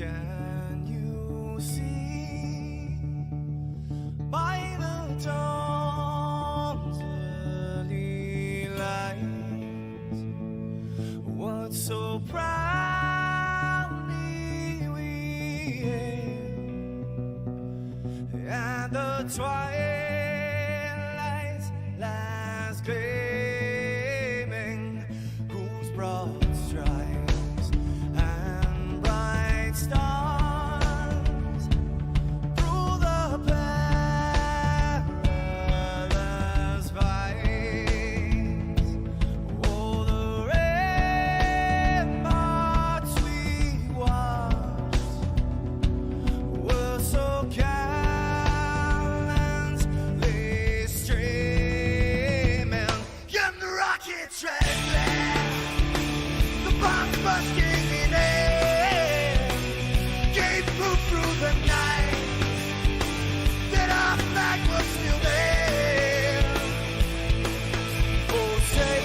Can you see by the dawn's early light what so proudly we hailed at the twilight's last gleaming, whose broad stripes and bright stars through the perilous fights, oh, the ramparts we watched were so gallantly streaming, and the rockets trembling, the bombs bursting in air, gave proof through the night that our flag was still there. Oh, say,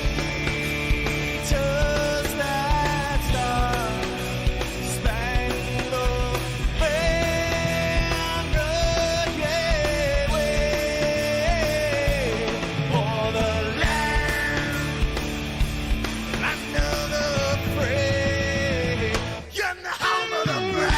does that star-spangled banner yet wave for the land under the frame, and the home of the brave?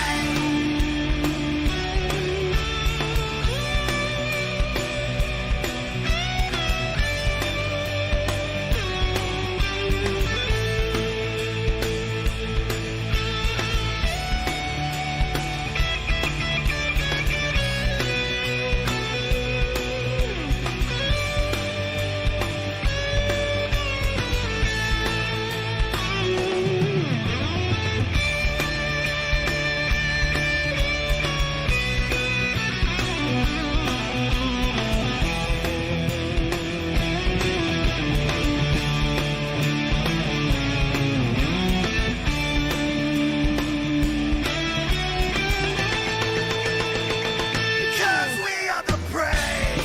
Because we are the brave.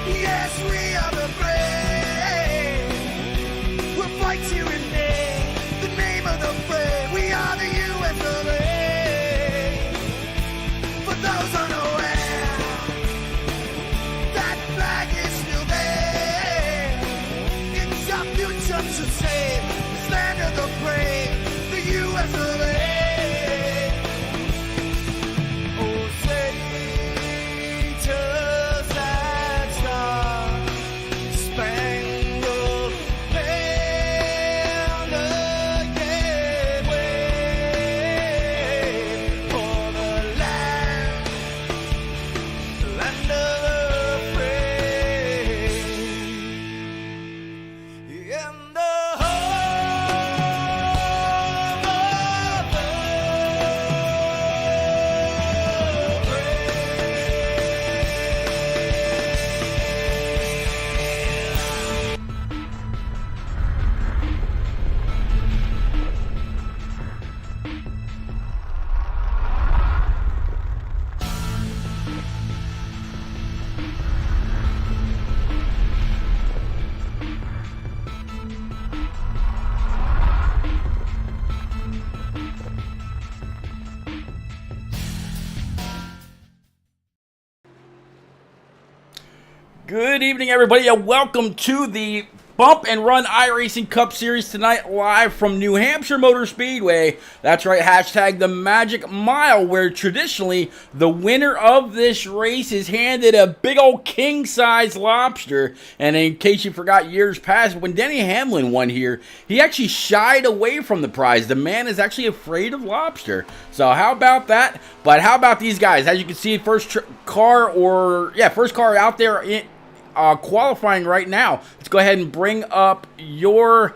Yes, we are the brave. We'll fight you in the name of the brave. We are the US of A. For those unaware, that flag is still there. It's our future to save. This land of the brave, the US of A. Oh, say, does that star-spangled banner yet wave for the land of the free, in the home of the Good evening, everybody, and welcome to the Bump and Run iRacing Cup Series tonight, live from New Hampshire Motor Speedway. That's right, hashtag the Magic Mile, where traditionally the winner of this race is handed a big old king-size lobster. And in case you forgot, years past, when Denny Hamlin won here, he actually shied away from the prize. The man is actually afraid of lobster. So how about that? But how about these guys? As you can see, first car out there in qualifying right now. Let's go ahead and bring up your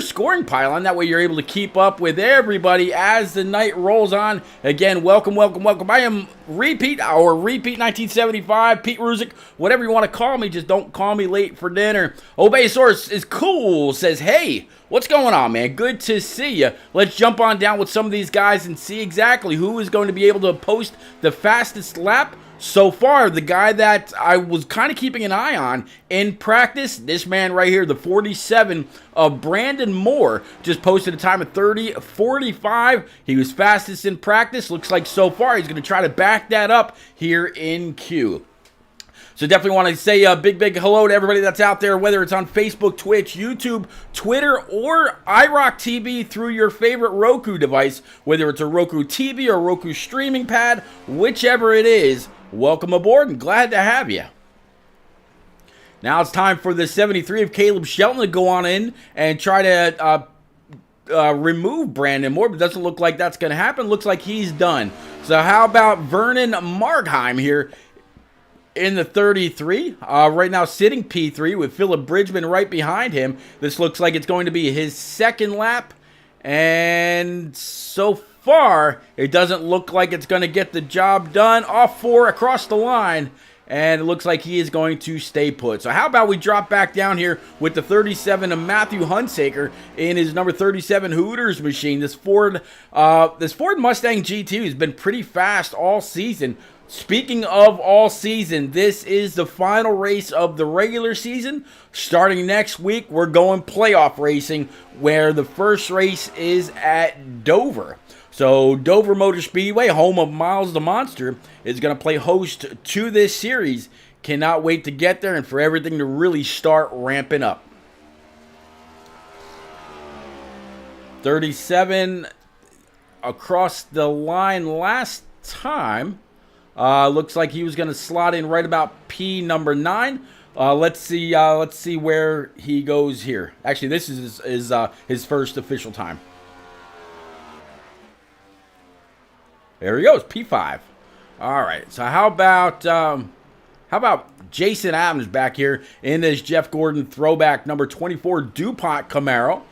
scoring pylon. That way you're able to keep up with everybody as the night rolls on. Again, welcome. I am Repeat 1975, Pete Ruzick, whatever you want to call me. Just don't call me late for dinner. Obeyosaurus is cool, says, hey, what's going on, man? Good to see you. Let's jump on down with some of these guys and see exactly who is going to be able to post the fastest lap. So far, the guy that I was kind of keeping an eye on in practice, this man right here, the 47 of Brandon Moore, just posted a time of 30:45. He was fastest in practice. Looks like so far he's going to try to back that up here in Q. So definitely want to say a big hello to everybody that's out there, whether it's on Facebook, Twitch, YouTube, Twitter, or iRock TV through your favorite Roku device, whether it's a Roku TV or Roku streaming pad, whichever it is. Welcome aboard and glad to have you. Now it's time for the 73 of Caleb Shelton to go on in and try to remove Brandon Moore, but it doesn't look like that's going to happen. Looks like he's done. So how about Vernon Markheim here in the 33, right now sitting P3 with Philip Bridgman right behind him. This looks like it's going to be his second lap, and so far it doesn't look like it's going to get the job done. Off 4 across the line, and it looks like he is going to stay put. So how about we drop back down here with the 37 of Matthew Hunsaker in his number 37 Hooters machine. This Ford Mustang GT has been pretty fast all season. Speaking of all season, this is the final race of the regular season. Starting next week, we're going playoff racing, where the first race is at Dover. So Dover Motor Speedway, home of Miles the Monster, is going to play host to this series. Cannot wait to get there and for everything to really start ramping up. 37 across the line last time. Looks like he was going to slot in right about P number 9. Let's see where he goes here. Actually, this is his first official time. There he goes, P5. All right. So how about Jason Adams back here in this Jeff Gordon throwback number 24 DuPont Camaro?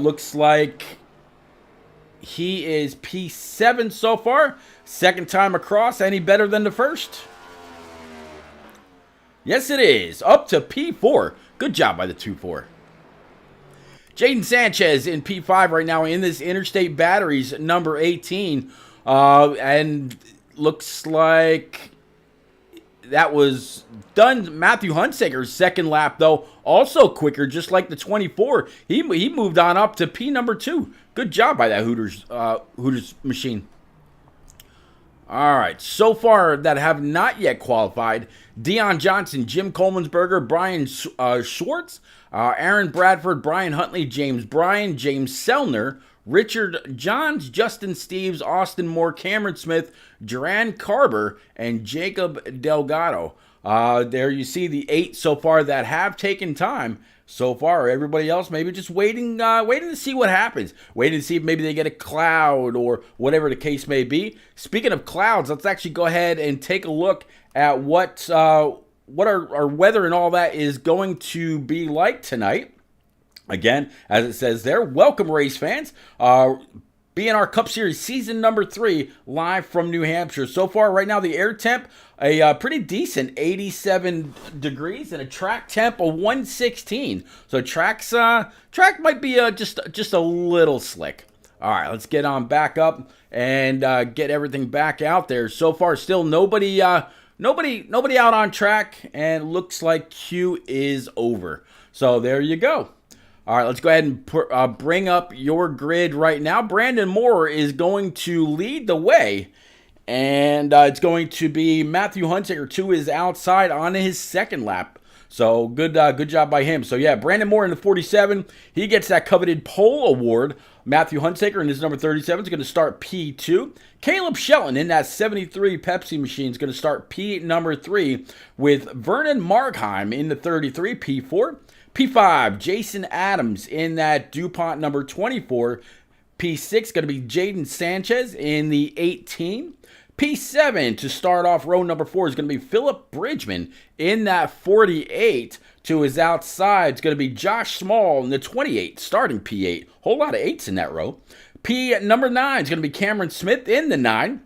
Looks like he is P7 so far. Second time across. Any better than the first? Yes, it is. Up to P4. Good job by the 2-4. Jaden Sanchez in P5 right now in this Interstate Batteries number 18. And looks like that was done. Matthew Hunsaker's second lap, though, also quicker, just like the 24. He moved on up to P number 2. Good job by that Hooters machine. All right, so far that have not yet qualified: Dion Johnson, Jim Coleman'sberger, Brian Schwartz, Aaron Bradford, Brian Huntley, James Bryan, James Sellner, Richard Johns, Justin Steves, Austin Moore, Cameron Smith, Duran Carber, and Jacob Delgado. There you see the 8 so far that have taken time. So far, everybody else maybe just waiting to see what happens. Waiting to see if maybe they get a cloud or whatever the case may be. Speaking of clouds, let's actually go ahead and take a look at what our weather and all that is going to be like tonight. Again, as it says there, welcome race fans. B&R Cup Series Season number 3, live from New Hampshire. So far, right now, the air temp, a pretty decent 87 degrees, and a track temp of 116. So track might be just a little slick. All right, let's get on back up and get everything back out there. So far, still nobody out on track, and looks like Q is over. So there you go. All right, let's go ahead and bring up your grid right now. Brandon Moore is going to lead the way, and it's going to be Matthew Hunsaker, who is outside on his second lap. So good job by him. So yeah, Brandon Moore in the 47, he gets that coveted pole award. Matthew Hunsaker in his number 37 is going to start P2. Caleb Shelton in that 73 Pepsi machine is going to start P number 3, with Vernon Markheim in the 33 P4. P5, Jason Adams in that DuPont number 24. P6 going to be Jaden Sanchez in the 18. P7 to start off row number 4 is going to be Philip Bridgman in that 48. To his outside is going to be Josh Small in the 28, starting P8. Whole lot of 8s in that row. P number 9 is going to be Cameron Smith in the 9.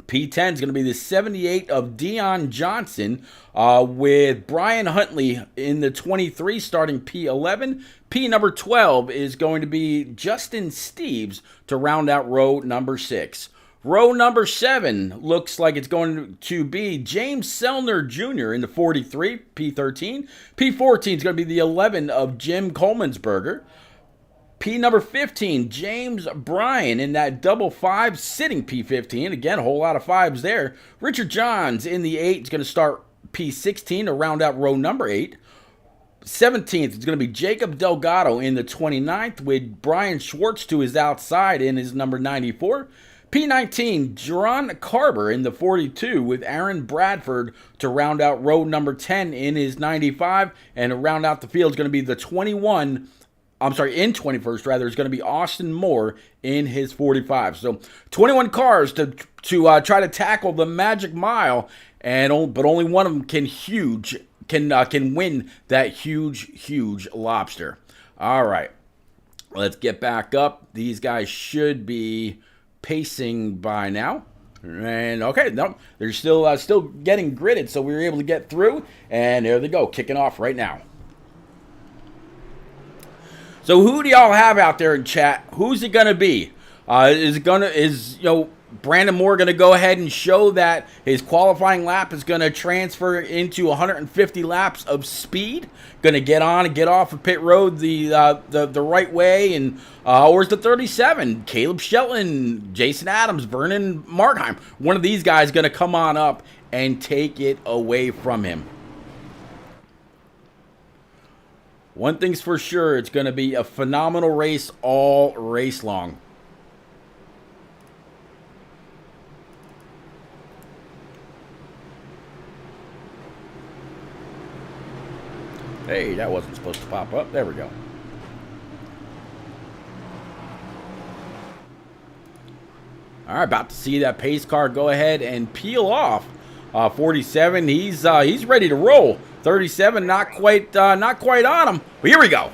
P10 is going to be the 78 of Dion Johnson, with Brian Huntley in the 23 starting P11. P number 12 is going to be Justin Steves to round out row number 6. Row number 7 looks like it's going to be James Sellner Jr. in the 43, P13. P14 is going to be the 11 of Jim Coleman'sberger. P number 15, James Bryan in that double 5 sitting P15. Again, a whole lot of 5s there. Richard Johns in the 8 is going to start P16 to round out row number 8. 17th is going to be Jacob Delgado in the 29th with Brian Schwartz to his outside in his number 94. P19, Jerron Carver in the 42 with Aaron Bradford to round out row number 10 in his 95. And to round out the field is going to be the 21, I'm sorry, in 21st rather, is going to be Austin Moore in his 45. So 21 cars to try to tackle the Magic Mile, but only one of them can win that huge lobster. All right, let's get back up. These guys should be pacing by now. And okay, no, they're still getting gridded, so we were able to get through, and there they go, kicking off right now. So who do y'all have out there in chat? Who's it gonna be? Is Brandon Moore gonna go ahead and show that his qualifying lap is gonna transfer into 150 laps of speed? Gonna get on and get off of pit road the right way, and or is the 37 Caleb Shelton, Jason Adams, Vernon Markheim? One of these guys gonna come on up and take it away from him. One thing's for sure, it's going to be a phenomenal race all race long. Hey, that wasn't supposed to pop up. There we go. All right, about to see that pace car go ahead and peel off. 47, he's ready to roll. 37, not quite on him. But here we go.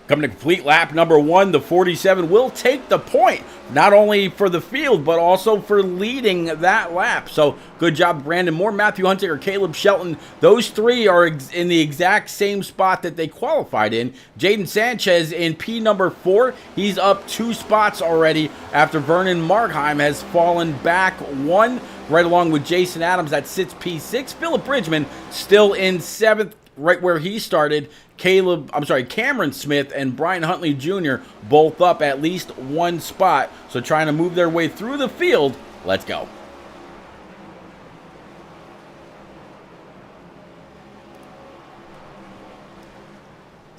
Coming to complete lap number 1, the 47 will take the point, not only for the field, but also for leading that lap. So good job, Brandon Moore, Matthew Hunter, Caleb Shelton. Those three are in the exact same spot that they qualified in. Jaden Sanchez in P number 4. He's up 2 spots already after Vernon Markheim has fallen back 1, right along with Jason Adams that sits P6. Philip Bridgman still in 7th, right where he started. Cameron Smith and Brian Huntley Jr. both up at least 1 spot. So trying to move their way through the field. Let's go.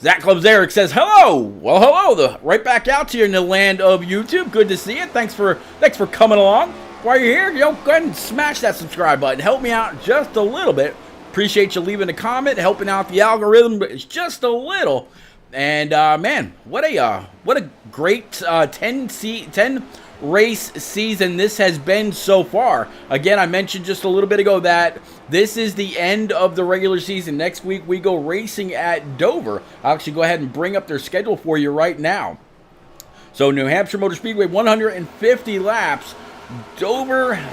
Zach Clubs Eric says, hello. Well, hello. Right back out to you in the land of YouTube. Good to see you. Thanks for coming along. While you're here, go ahead and smash that subscribe button. Help me out just a little bit. Appreciate you leaving a comment, helping out the algorithm just a little. And man, what a great 10 race season this has been so far. Again, I mentioned just a little bit ago that this is the end of the regular season. Next week we go racing at Dover. I'll actually go ahead and bring up their schedule for you right now. So New Hampshire Motor Speedway, 150 laps. Dover.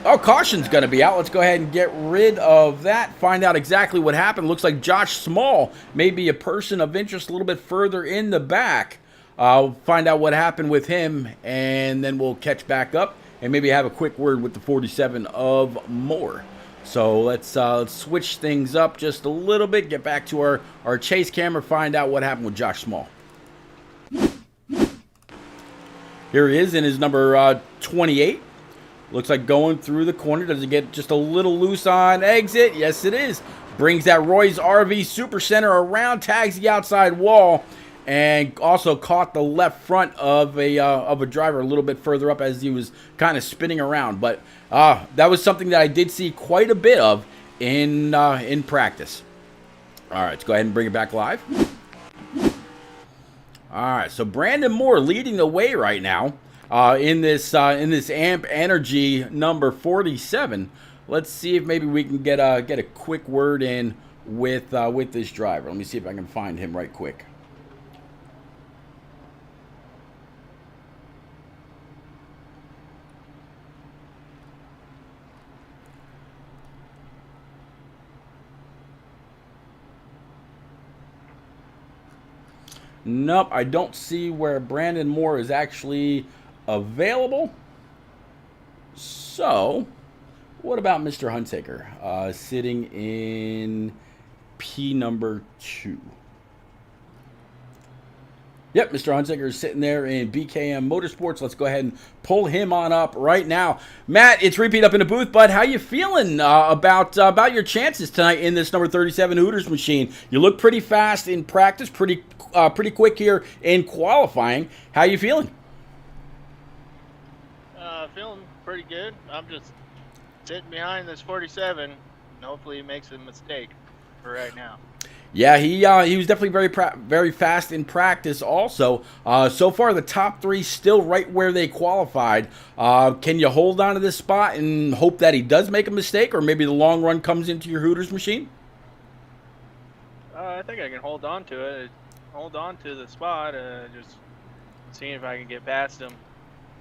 Oh, caution's going to be out. Let's go ahead and get rid of that. Find out exactly what happened. Looks like Josh Small may be a person of interest a little bit further in the back. I'll find out what happened with him, and then we'll catch back up and maybe have a quick word with the 47 of Moore. So let's switch things up just a little bit, get back to our chase camera, find out what happened with Josh Small. Here he is in his number 28. Looks like going through the corner. Does it get just a little loose on exit? Yes, it is. Brings that Roy's RV Supercenter around, tags the outside wall, and also caught the left front of a driver a little bit further up as he was kind of spinning around. But that was something that I did see quite a bit of in practice. All right, let's go ahead and bring it back live. All right, so Brandon Moore leading the way right now. in this Amp Energy number 47. Let's see if maybe we can get a quick word in with this driver. Let me see if I can find him right quick. Nope, I don't see where Brandon Moore is actually available. So, what about Mr. Hunsaker sitting in P number 2? Yep, Mr. Hunsaker is sitting there in BKM Motorsports. Let's go ahead and pull him on up right now. Matt, it's Repeat up in the booth, bud. How you feeling about your chances tonight in this number 37 Hooters machine? You look pretty fast in practice, pretty quick here in qualifying. How you feeling? Feeling pretty good. I'm just sitting behind this 47, and hopefully he makes a mistake for right now. Yeah, he was definitely very fast in practice also. So far, the top 3 still right where they qualified. Can you hold on to this spot and hope that he does make a mistake, or maybe the long run comes into your Hooters machine? I think I can hold on to it. Hold on to the spot. Just seeing if I can get past him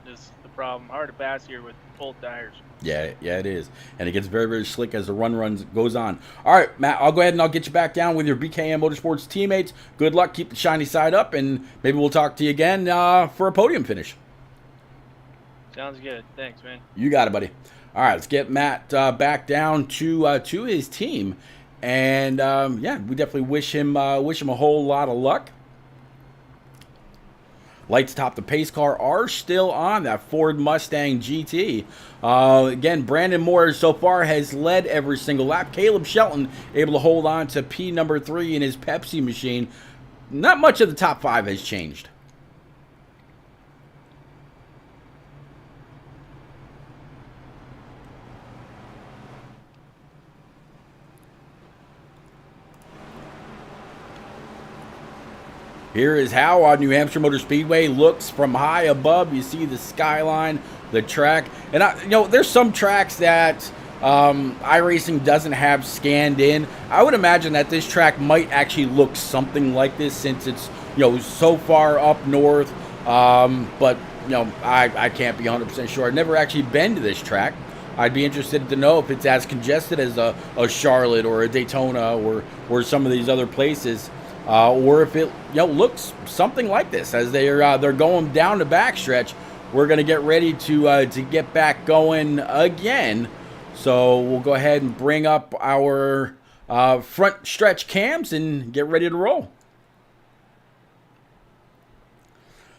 is the problem. Hard to pass here with full tires. Yeah, it is. And it gets very, very slick as the run goes on. All right, Matt, I'll go ahead and I'll get you back down with your BKM Motorsports teammates. Good luck. Keep the shiny side up, and maybe we'll talk to you again for a podium finish. Sounds good. Thanks, man. You got it, buddy. All right, let's get Matt back down to his team. And, yeah, we definitely wish him a whole lot of luck. Lights atop the pace car are still on that Ford Mustang GT. Again, Brandon Moore so far has led every single lap. Caleb Shelton able to hold on to P number 3 in his Pepsi machine. Not much of the top 5 has changed. Here is how New Hampshire Motor Speedway looks from high above. You see the skyline, the track. And, there's some tracks that iRacing doesn't have scanned in. I would imagine that this track might actually look something like this since it's, so far up north. But, I can't be 100% sure. I've never actually been to this track. I'd be interested to know if it's as congested as a Charlotte or a Daytona or some of these other places. Or if it looks something like this as they're going down the backstretch. We're going to get ready to get back going again. So we'll go ahead and bring up our front stretch cams and get ready to roll.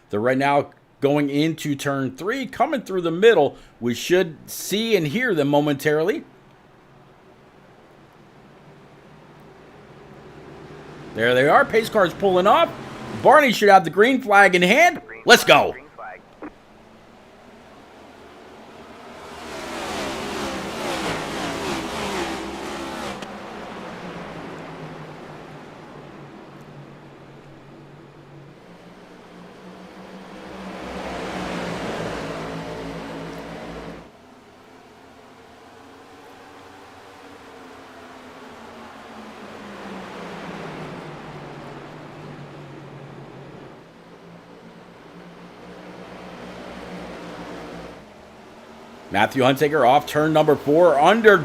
They're right now going into turn 3, coming through the middle. We should see and hear them momentarily. There they are. Pace car's pulling off. Barney should have the green flag in hand. Let's go. Matthew Hunsaker off turn number 4, under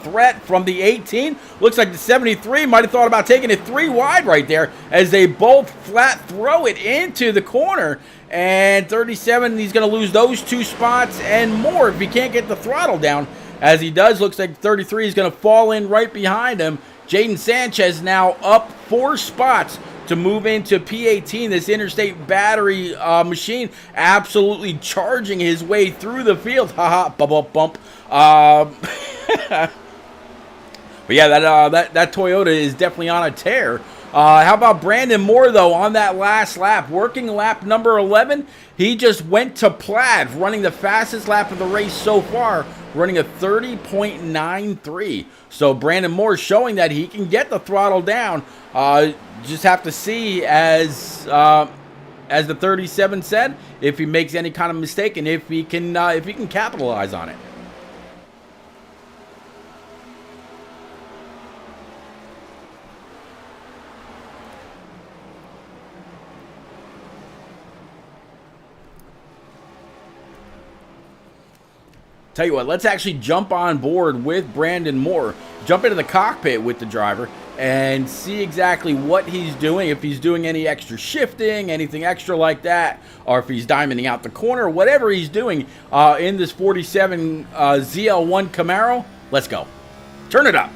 threat from the 18. Looks like the 73 might have thought about taking it 3 wide right there as they both flat throw it into the corner. And 37, he's going to lose those 2 spots and more if he can't get the throttle down. As he does, looks like 33 is going to fall in right behind him. Jaden Sanchez now up 4 spots to move into P18, this interstate battery machine, absolutely charging his way through the field. Haha, bump. But yeah, that Toyota is definitely on a tear. How about Brandon Moore, though, on that last lap? Working lap number 11, he just went to Plaid, running the fastest lap of the race so far, running a 30.93. So Brandon Moore showing that he can get the throttle down. Just have to see as as the 37 said, if he makes any kind of mistake and if he can capitalize on it. Tell you what, let's actually jump on board with Brandon Moore, jump into the cockpit with the driver, and see exactly what he's doing, if he's doing any extra shifting, anything extra like that, or if he's diamonding out the corner, whatever he's doing in this 47 ZL1 Camaro. Let's go. Turn it up.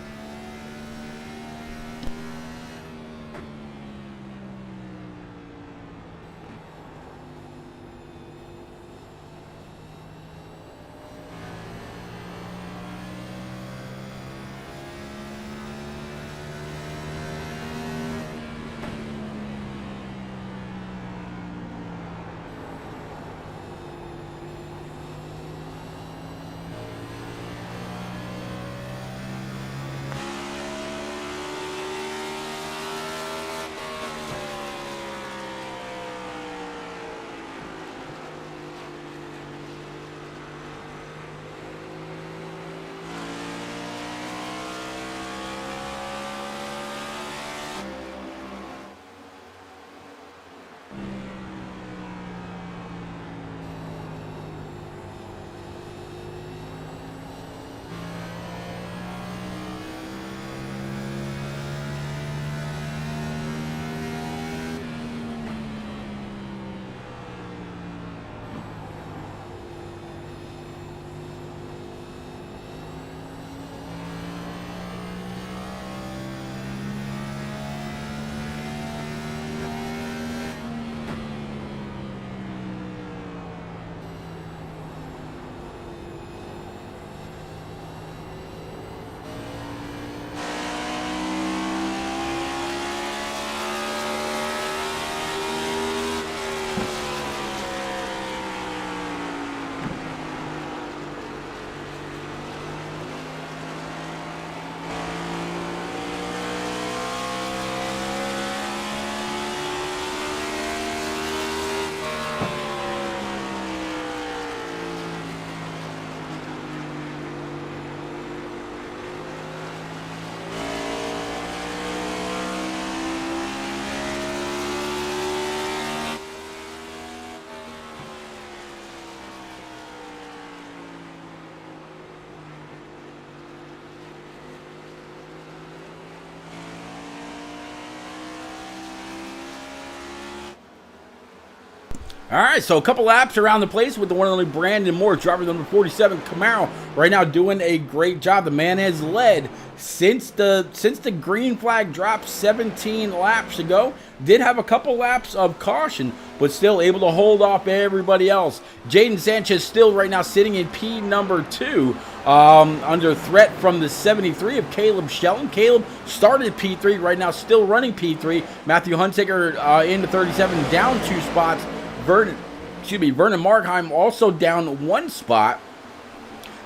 All right, so a couple laps around the place with the one and only Brandon Moore, driver number 47 Camaro, right now doing a great job. The man has led since the green flag dropped 17 laps ago. Did have a couple laps of caution, but still able to hold off everybody else. Jaden Sanchez still right now sitting in P number 2, under threat from the 73 of Caleb Shelton. Caleb started P3, right now still running P3. Matthew Hunsaker into 37, down 2 spots. Vernon Markheim also down 1 spot.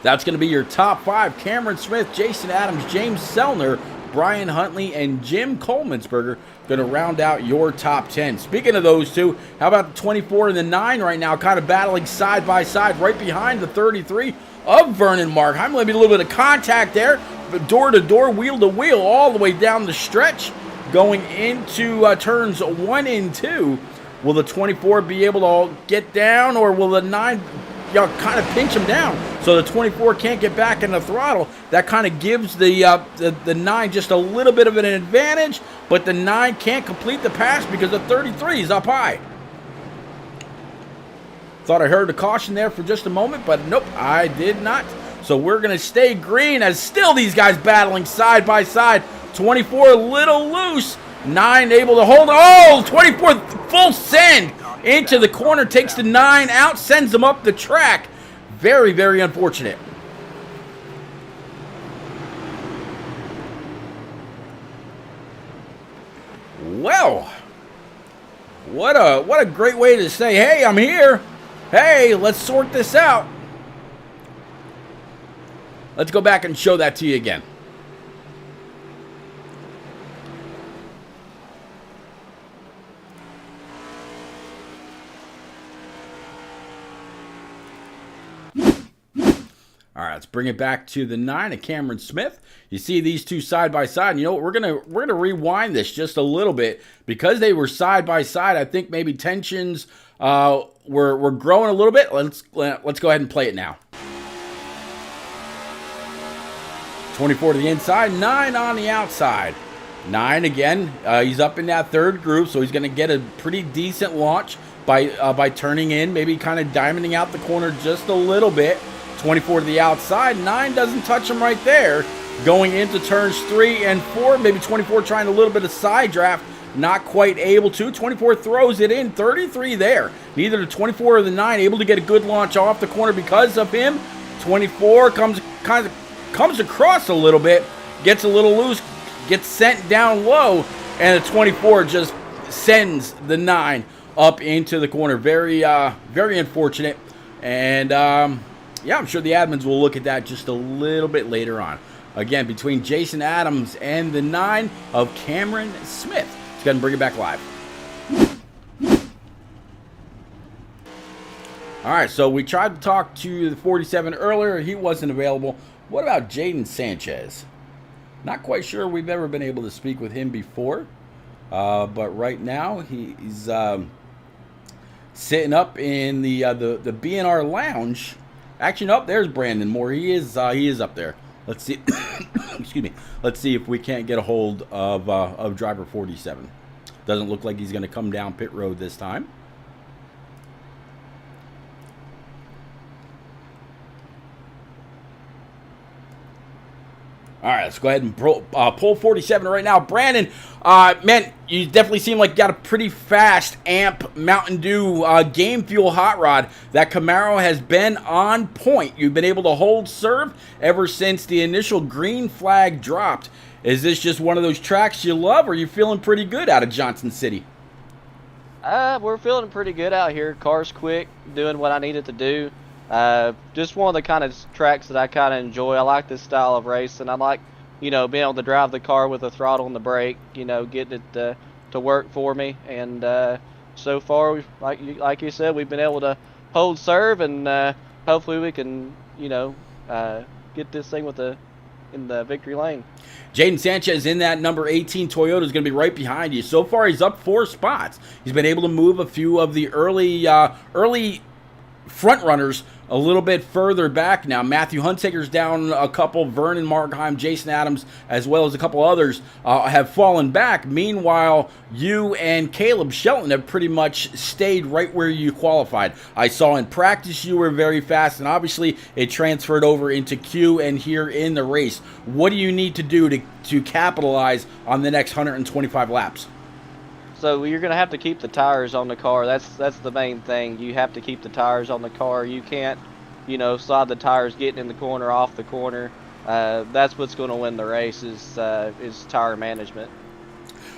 That's going to be your top 5. Cameron Smith, Jason Adams, James Sellner, Brian Huntley, and Jim Coleman'sberger going to round out your top 10. Speaking of those two, how about the 24 and the 9 right now, kind of battling side by side right behind the 33 of Vernon Markheim. Maybe a little bit of contact there, door to door, wheel to wheel, all the way down the stretch, going into turns 1 and 2. Will the 24 be able to get down, or will the 9 kind of pinch him down so the 24 can't get back in the throttle? That kind of gives the 9 just a little bit of an advantage, but the 9 can't complete the pass because the 33 is up high. Thought I heard a caution there for just a moment, but nope, I did not. So we're going to stay green as still these guys battling side by side. 24 a little loose. 9 able to hold. Oh, 24 full send into the corner. Takes the 9 out. Sends them up the track. Very, very unfortunate. Well, what a great way to say, hey, I'm here. Hey, let's sort this out. Let's go back and show that to you again. All right, let's bring it back to the 9 of Cameron Smith. You see these two side by side. And you know what? We're gonna rewind this just a little bit because they were side by side. I think maybe tensions were growing a little bit. Let's go ahead and play it now. 24 to the inside, 9 on the outside. 9 again. He's up in that third group, so he's going to get a pretty decent launch by turning in, maybe kind of diamonding out the corner just a little bit. 24 to the outside. 9 doesn't touch him right there. Going into turns 3 and 4, maybe 24 trying a little bit of side draft. Not quite able to. 24 throws it in. 33 there. Neither the 24 or the 9 able to get a good launch off the corner because of him. 24 comes across a little bit, gets a little loose, gets sent down low, and the 24 just sends the 9 up into the corner. Very unfortunate. And yeah, I'm sure the admins will look at that just a little bit later on. Again, between Jason Adams and the 9 of Cameron Smith. Let's go ahead and bring it back live. All right, so we tried to talk to the 47 earlier. He wasn't available. What about Jaden Sanchez? Not quite sure we've ever been able to speak with him before. But right now, he's sitting up in the BNR lounge. Actually, no, there's Brandon Moore. He is up there. Let's see. Excuse me. Let's see if we can't get a hold of driver 47. Doesn't look like he's going to come down pit road this time. All right, let's go ahead and pull 47 right now. Brandon, man, you definitely seem like you got a pretty fast amp Mountain Dew game fuel hot rod. That Camaro has been on point. You've been able to hold serve ever since the initial green flag dropped. Is this just one of those tracks you love, or are you feeling pretty good out of Johnson City? We're feeling pretty good out here. Car's quick, doing what I needed to do. Just one of the kind of tracks that I kind of enjoy. I like this style of racing. I like, being able to drive the car with the throttle and the brake, getting it to work for me. And so far, like you said, we've been able to hold serve, and hopefully we can, get this thing in the victory lane. Jaden Sanchez in that number 18 Toyota is going to be right behind you. So far, he's up 4 spots. He's been able to move a few of the early front runners a little bit further back now. Matthew Hunsaker's down a couple. Vernon Markheim, Jason Adams, as well as a couple others have fallen back. Meanwhile, you and Caleb Shelton have pretty much stayed right where you qualified. I saw in practice you were very fast, and obviously it transferred over into Q and here in the race. What do you need to do to capitalize on the next 125 laps? So you're going to have to keep the tires on the car. That's the main thing. You have to keep the tires on the car. You can't, slide the tires getting in the corner, off the corner. That's what's going to win the race is tire management.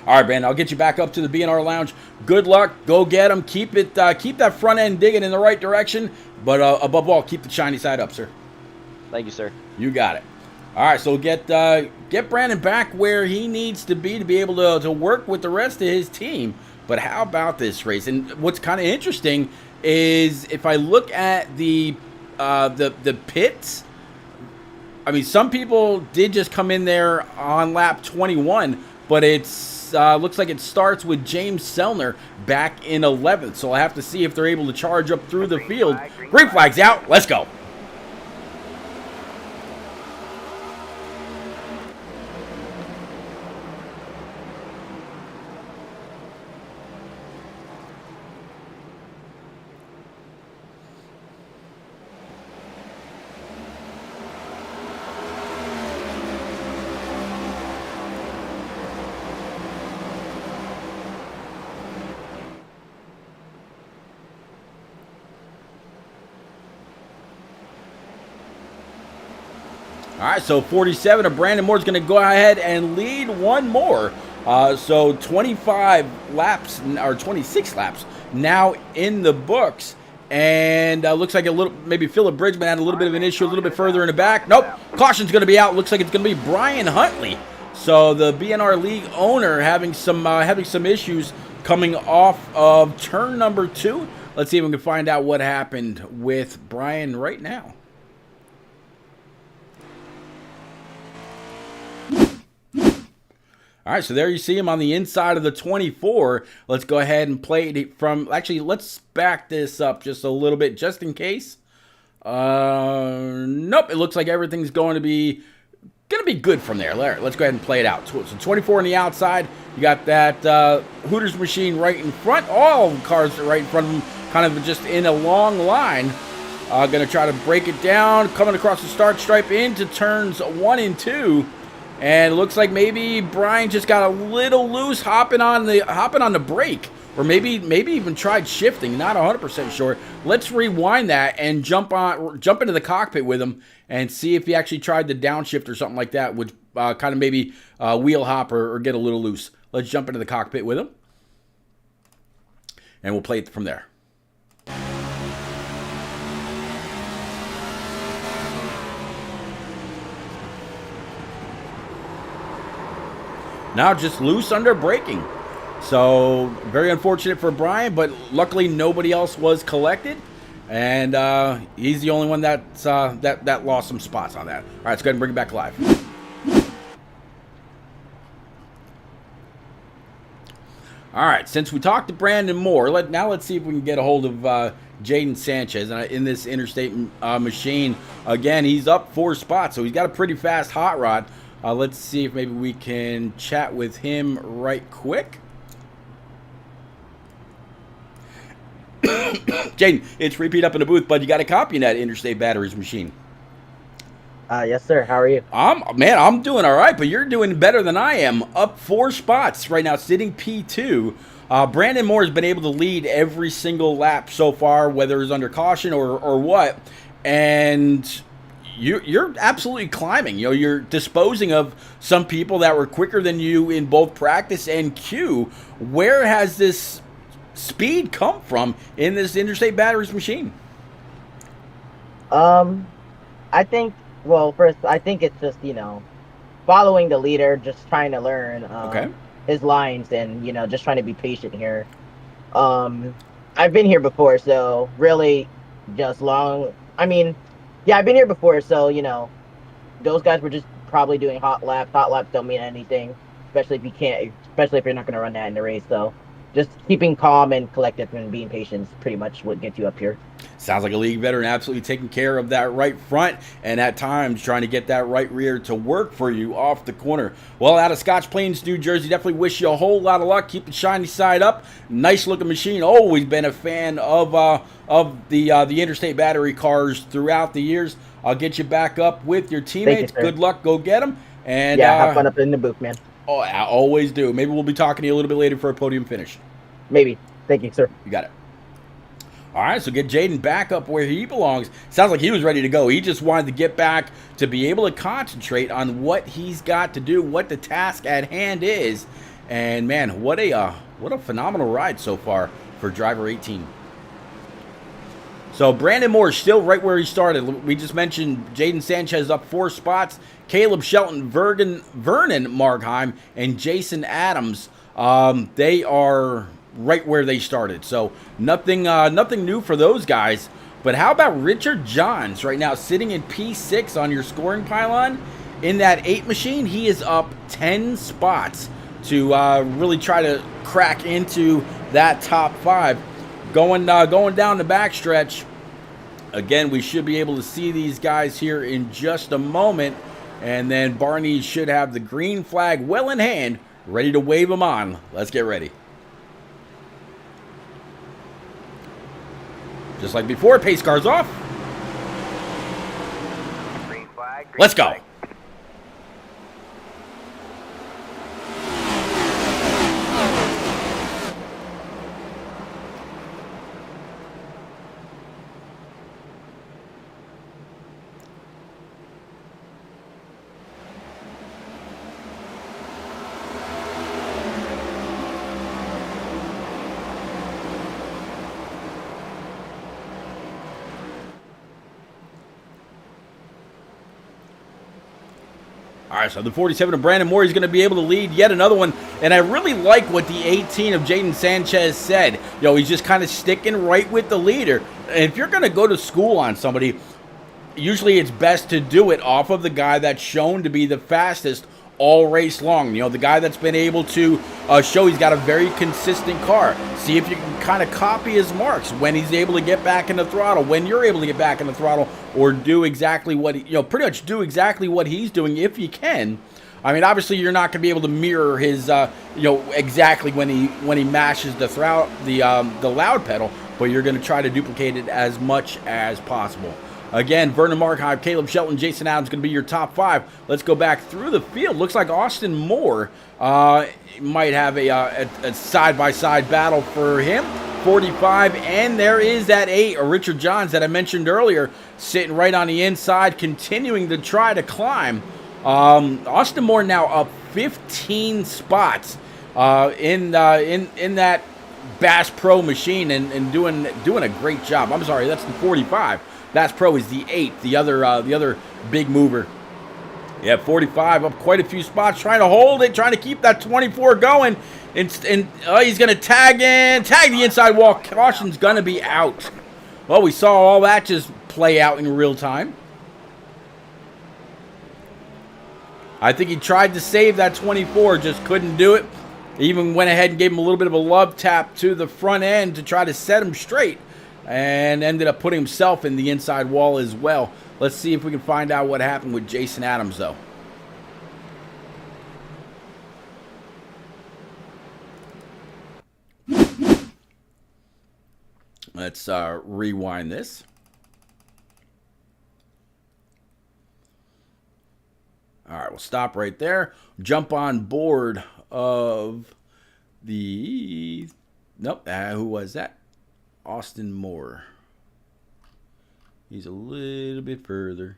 All right, man, I'll get you back up to the BNR Lounge. Good luck. Go get them. Keep that front end digging in the right direction. But above all, keep the shiny side up, sir. Thank you, sir. You got it. All right, so get Brandon back where he needs to be able to work with the rest of his team. But how about this race? And what's kind of interesting is if I look at the pits, I mean, some people did just come in there on lap 21, but it's looks like it starts with James Sellner back in 11th. So I'll have to see if they're able to charge up through the field. Green flag's out. Let's go. All right, so 47 of Brandon Moore is going to go ahead and lead one more. So 25 laps, or 26 laps now in the books. And looks like maybe Philip Bridgman had a little bit of an issue a little bit further in the back. Nope, caution's going to be out. Looks like it's going to be Brian Huntley. So the BNR League owner having some issues coming off of turn number 2. Let's see if we can find out what happened with Brian right now. All right, so there you see him on the inside of the 24. Let's go ahead and play it from, actually, let's back this up just a little bit just in case. Nope, it looks like everything's going to be good from there. Let's go ahead and play it out. So 24 on the outside. You got that Hooters machine right in front. All the cars are right in front of them, kind of just in a long line. Going to try to break it down, coming across the start stripe into turns 1 and 2. And it looks like maybe Brian just got a little loose hopping on the brake. Or maybe even tried shifting, not 100% sure. Let's rewind that and jump into the cockpit with him and see if he actually tried the downshift or something like that, which kind of maybe wheel hop or get a little loose. Let's jump into the cockpit with him, and we'll play it from there. Now just loose under braking. So, very unfortunate for Brian, but luckily nobody else was collected. And he's the only one that lost some spots on that. All right, let's go ahead and bring it back live. All right, since we talked to Brandon Moore, let's see if we can get a hold of Jaden Sanchez in this interstate machine. Again, he's up 4 spots, so he's got a pretty fast hot rod. Let's see if maybe we can chat with him right quick. Jaden, it's Repeat up in the booth, bud. You got a copy in that Interstate Batteries machine. Yes, sir. How are you? I'm doing all right, but you're doing better than I am. Up 4 spots right now, sitting P2. Brandon Moore has been able to lead every single lap so far, whether it's under caution or what. And you're absolutely climbing. You know, you're disposing of some people that were quicker than you in both practice and Q. Where has this speed come from in this Interstate Batteries machine? I think, well, first, I think it's just, following the leader, just trying to learn his lines and, just trying to be patient here. I've been here before, so really just I've been here before, so, those guys were just probably doing hot laps. Hot laps don't mean anything, especially if you're not going to run that in the race, so just keeping calm and collected and being patient is pretty much what gets you up here. Sounds like a league veteran absolutely taking care of that right front and at times trying to get that right rear to work for you off the corner. Well, out of Scotch Plains, New Jersey, definitely wish you a whole lot of luck. Keep the shiny side up. Nice looking machine. Always been a fan of the Interstate Battery cars throughout the years. I'll get you back up with your teammates. Good luck. Go get them. And have fun up in the booth, man. Oh, I always do. Maybe we'll be talking to you a little bit later for a podium finish. Maybe. Thank you, sir. You got it. All right, so get Jaden back up where he belongs. Sounds like he was ready to go. He just wanted to get back to be able to concentrate on what he's got to do, what the task at hand is. And, man, what a phenomenal ride so far for driver 18. So Brandon Moore is still right where he started. We just mentioned Jaden Sanchez up 4 spots. Caleb Shelton, Vernon Markheim, and Jason Adams. They are right where they started. So nothing new for those guys. But how about Richard Johns right now sitting in P6 on your scoring pylon? In that 8 machine, he is up 10 spots to really try to crack into that top 5. Going down the backstretch. Again, we should be able to see these guys here in just a moment. And then Barney should have the green flag well in hand, ready to wave them on. Let's get ready. Just like before, pace car's off. Green flag. Let's go. All right, so the 47 of Brandon Moore is going to be able to lead yet another one. And I really like what the 18 of Jaden Sanchez said. He's just kind of sticking right with the leader. And if you're going to go to school on somebody, usually it's best to do it off of the guy that's shown to be the fastest all race long. You know, the guy that's been able to show he's got a very consistent car. See if you can kind of copy his marks when he's able to get back in the throttle, when you're able to get back in the throttle, or do exactly what, pretty much do exactly what he's doing if you can. I mean, obviously you're not going to be able to mirror his, exactly when he mashes the loud pedal, but you're going to try to duplicate it as much as possible. Again, Vernon Markheim, Caleb Shelton, Jason Adams going to be your top 5. Let's go back through the field. Looks like Austin Moore might have a side-by-side battle for him. 45, and there is that 8, Richard Johns that I mentioned earlier, sitting right on the inside, continuing to try to climb. Austin Moore now up 15 spots in that Bass Pro machine and doing a great job. I'm sorry, that's the 45. Bass Pro is the 8, the other big mover. Yeah, 45 up quite a few spots, trying to hold it, trying to keep that 24 going. And he's going to tag the inside wall. Caution's going to be out. Well, we saw all that just play out in real time. I think he tried to save that 24, just couldn't do it. Even went ahead and gave him a little bit of a love tap to the front end to try to set him straight, and ended up putting himself in the inside wall as well. Let's see if we can find out what happened with Jason Adams, though. Let's rewind this. All right, we'll stop right there. Jump on board of the... Nope, who was that? Austin Moore. He's a little bit further.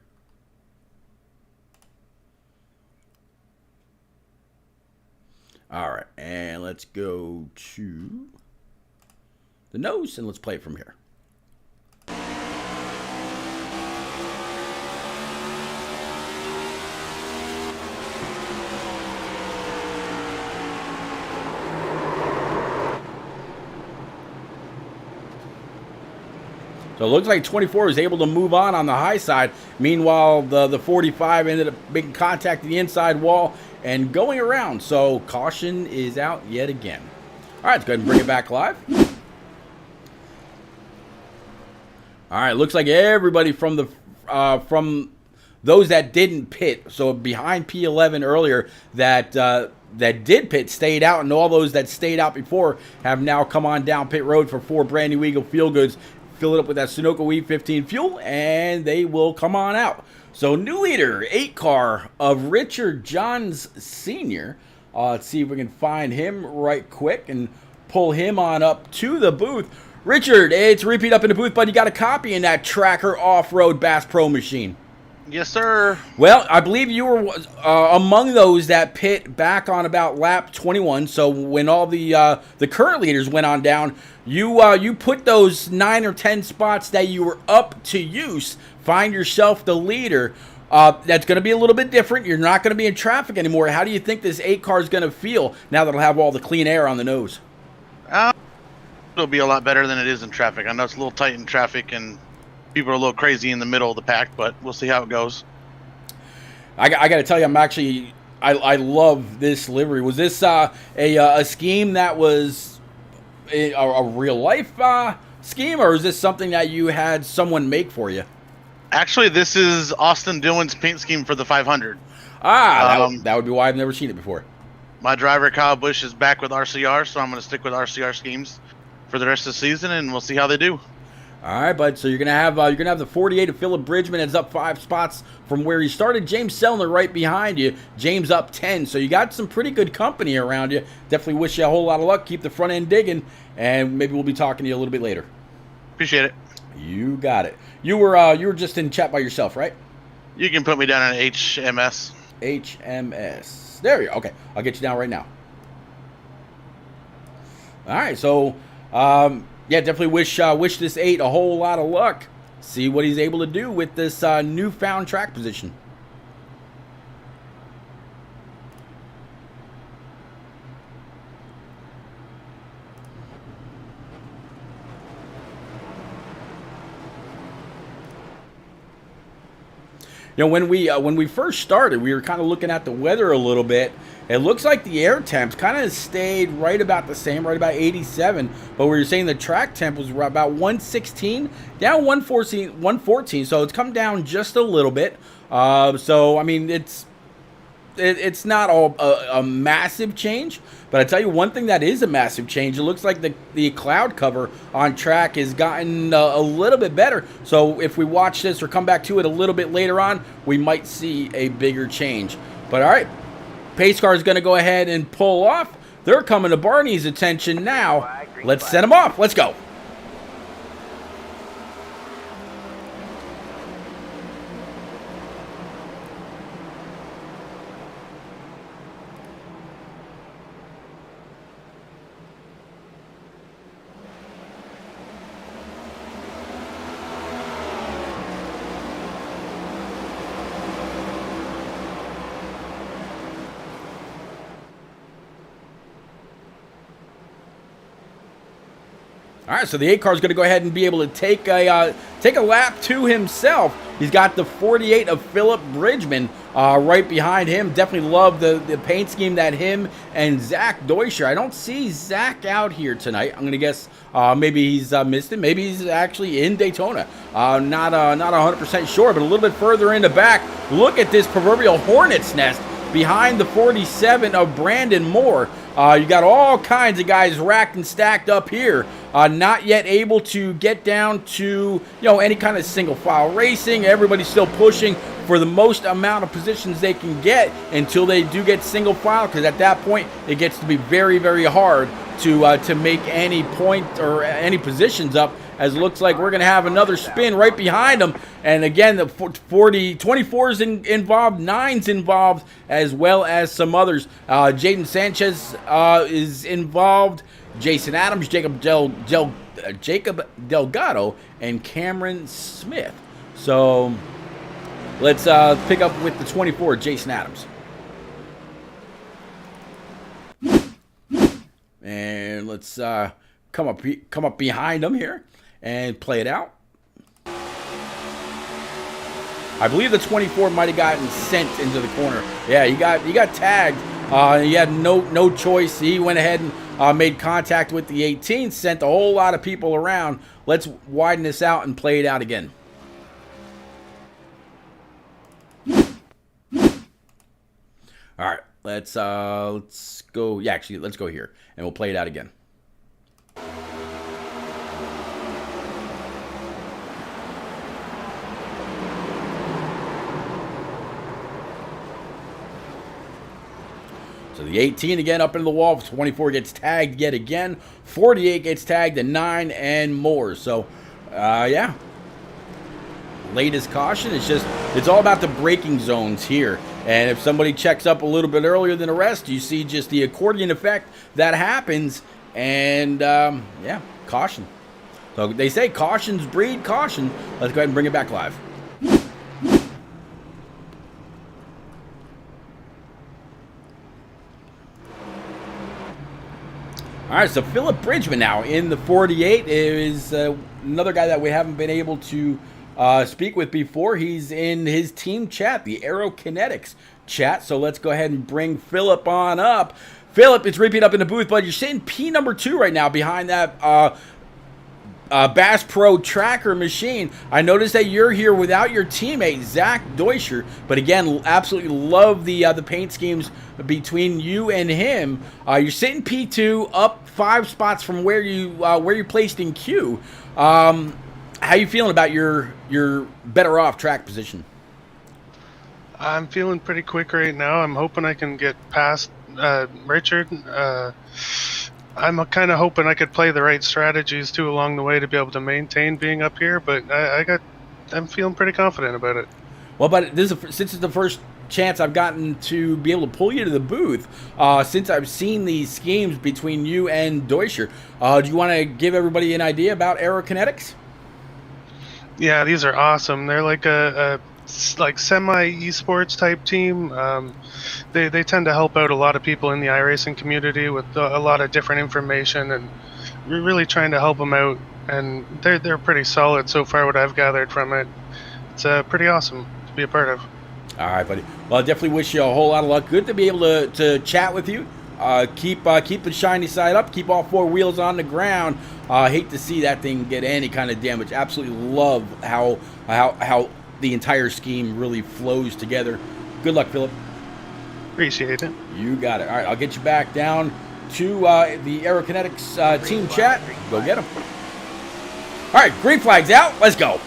All right, and let's go to the nose, and let's play it from here. So it looks like 24 was able to move on the high side. Meanwhile, the 45 ended up making contact with the inside wall and going around. So caution is out yet again. All right, let's go ahead and bring it back live. All right, looks like everybody from those that didn't pit, so behind P11 earlier, that did pit stayed out, and all those that stayed out before have now come on down pit road for 4 brand new Eagle Feel Goods. Fill it up with that Sunoco E15 fuel, and they will come on out. So new leader, 8 car of Richard Johns Sr. Let's see if we can find him right quick and pull him on up to the booth. Richard, it's repeat up in the booth, but you got a copy in that Tracker Off-Road Bass Pro machine. Yes, sir. Well, I believe you were among those that pit back on about lap 21. So when all the current leaders went on down, you put those 9 or 10 spots that you were up to use. Find yourself the leader. That's going to be a little bit different. You're not going to be in traffic anymore. How do you think this 8 car is going to feel now that it'll have all the clean air on the nose? It'll be a lot better than it is in traffic. I know it's a little tight in traffic and people are a little crazy in the middle of the pack, but we'll see how it goes. I got to tell you, I love this livery. Was this a scheme that was a real life scheme, or is this something that you had someone make for you? Actually, this is Austin Dillon's paint scheme for the 500. That would be why I've never seen it before. My driver Kyle Busch is back with RCR, so I'm going to stick with RCR schemes for the rest of the season, and we'll see how they do. All right, bud. So you're gonna have the 48 of Philip Bridgman. It's up 5 spots from where he started. James Sellner right behind you. James up 10. So you got some pretty good company around you. Definitely wish you a whole lot of luck. Keep the front end digging, and maybe we'll be talking to you a little bit later. Appreciate it. You got it. You were just in chat by yourself, right? You can put me down on HMS. HMS. There you go. Okay, I'll get you down right now. All right. So. Yeah, definitely wish this 8 a whole lot of luck. See what he's able to do with this newfound track position. You know, when we first started, we were kind of looking at the weather a little bit. It looks like the air temps kind of stayed right about the same, right about 87. But we were saying the track temp was about 116, down 114. So it's come down just a little bit. So I mean, it's not a massive change. But I tell you one thing that is a massive change. It looks like the cloud cover on track has gotten a little bit better. So if we watch this or come back to it a little bit later on, we might see a bigger change. But all right, pace car is going to go ahead and pull off. They're coming to Barney's attention now. Let's set them off. Let's go. All right, so the 8 car is going to go ahead and be able to take a lap to himself. He's got the 48 of Philip Bridgman right behind him. Definitely love the paint scheme that him and Zach Deutscher. I don't see Zach out here tonight. I'm going to guess maybe he's missed it. Maybe he's actually in Daytona. Not 100% sure, but a little bit further in the back, look at this proverbial hornet's nest behind the 47 of Brandon Moore. You got all kinds of guys racked and stacked up here, not yet able to get down to any kind of single file racing. Everybody's still pushing for the most amount of positions they can get until they do get single file, because at that point it gets to be very, very hard to make any point or any positions up, as it looks like we're going to have another spin right behind them. And again, the 24's involved, 9's involved, as well as some others. Jaden Sanchez is involved, Jason Adams, Jacob Delgado, and Cameron Smith. So let's pick up with the 24, Jason Adams. And let's come up behind him here and play it out. I believe the 24 might have gotten sent into the corner. Yeah, he got tagged. He had no choice. He went ahead and made contact with the 18, sent a whole lot of people around. Let's widen this out and play it out again. All right, let's go. Yeah, actually, let's go here and we'll play it out again. So the 18 again up into the wall. 24 gets tagged yet again. 48 gets tagged, and 9 and more. So, yeah. Latest caution. It's all about the braking zones here. And if somebody checks up a little bit earlier than the rest, you see just the accordion effect that happens. And, yeah, caution. So they say cautions breed caution. Let's go ahead and bring it back live. All right, so Philip Bridgman now in the 48 is another guy that we haven't been able to speak with before. He's in his team chat, the Aerokinetics chat. So let's go ahead and bring Philip on up. Philip, it's repeat up in the booth, bud. You're sitting P number 2 right now behind that Bass Pro tracker machine. I noticed that you're here without your teammate Zach Deutscher, but again, absolutely love the paint schemes between you and him. You're sitting P2, up 5 spots from where you placed in Q. How you feeling about your better off track position? I'm feeling pretty quick right now. I'm hoping I can get past Richard. I'm kind of hoping I could play the right strategies too along the way to be able to maintain being up here, but I'm feeling pretty confident about it. Well, but since it's the first chance I've gotten to be able to pull you to the booth, since I've seen these schemes between you and Deutscher, do you want to give everybody an idea about Aerokinetics? Yeah, these are awesome. They're like a semi esports type team. They tend to help out a lot of people in the iRacing community with a lot of different information, and we're really trying to help them out. And they're pretty solid so far. What I've gathered from it, it's pretty awesome. be a part of. All right, buddy. Well, I definitely wish you a whole lot of luck. Good to be able to chat with you. Keep the shiny side up. Keep all 4 wheels on the ground. Hate to see that thing get any kind of damage. Absolutely love how the entire scheme really flows together. Good luck, Philip. Appreciate it. You got it. All right, I'll get you back down to the Aerokinetics team chat. Go get them. All right, green flag's out. Let's go.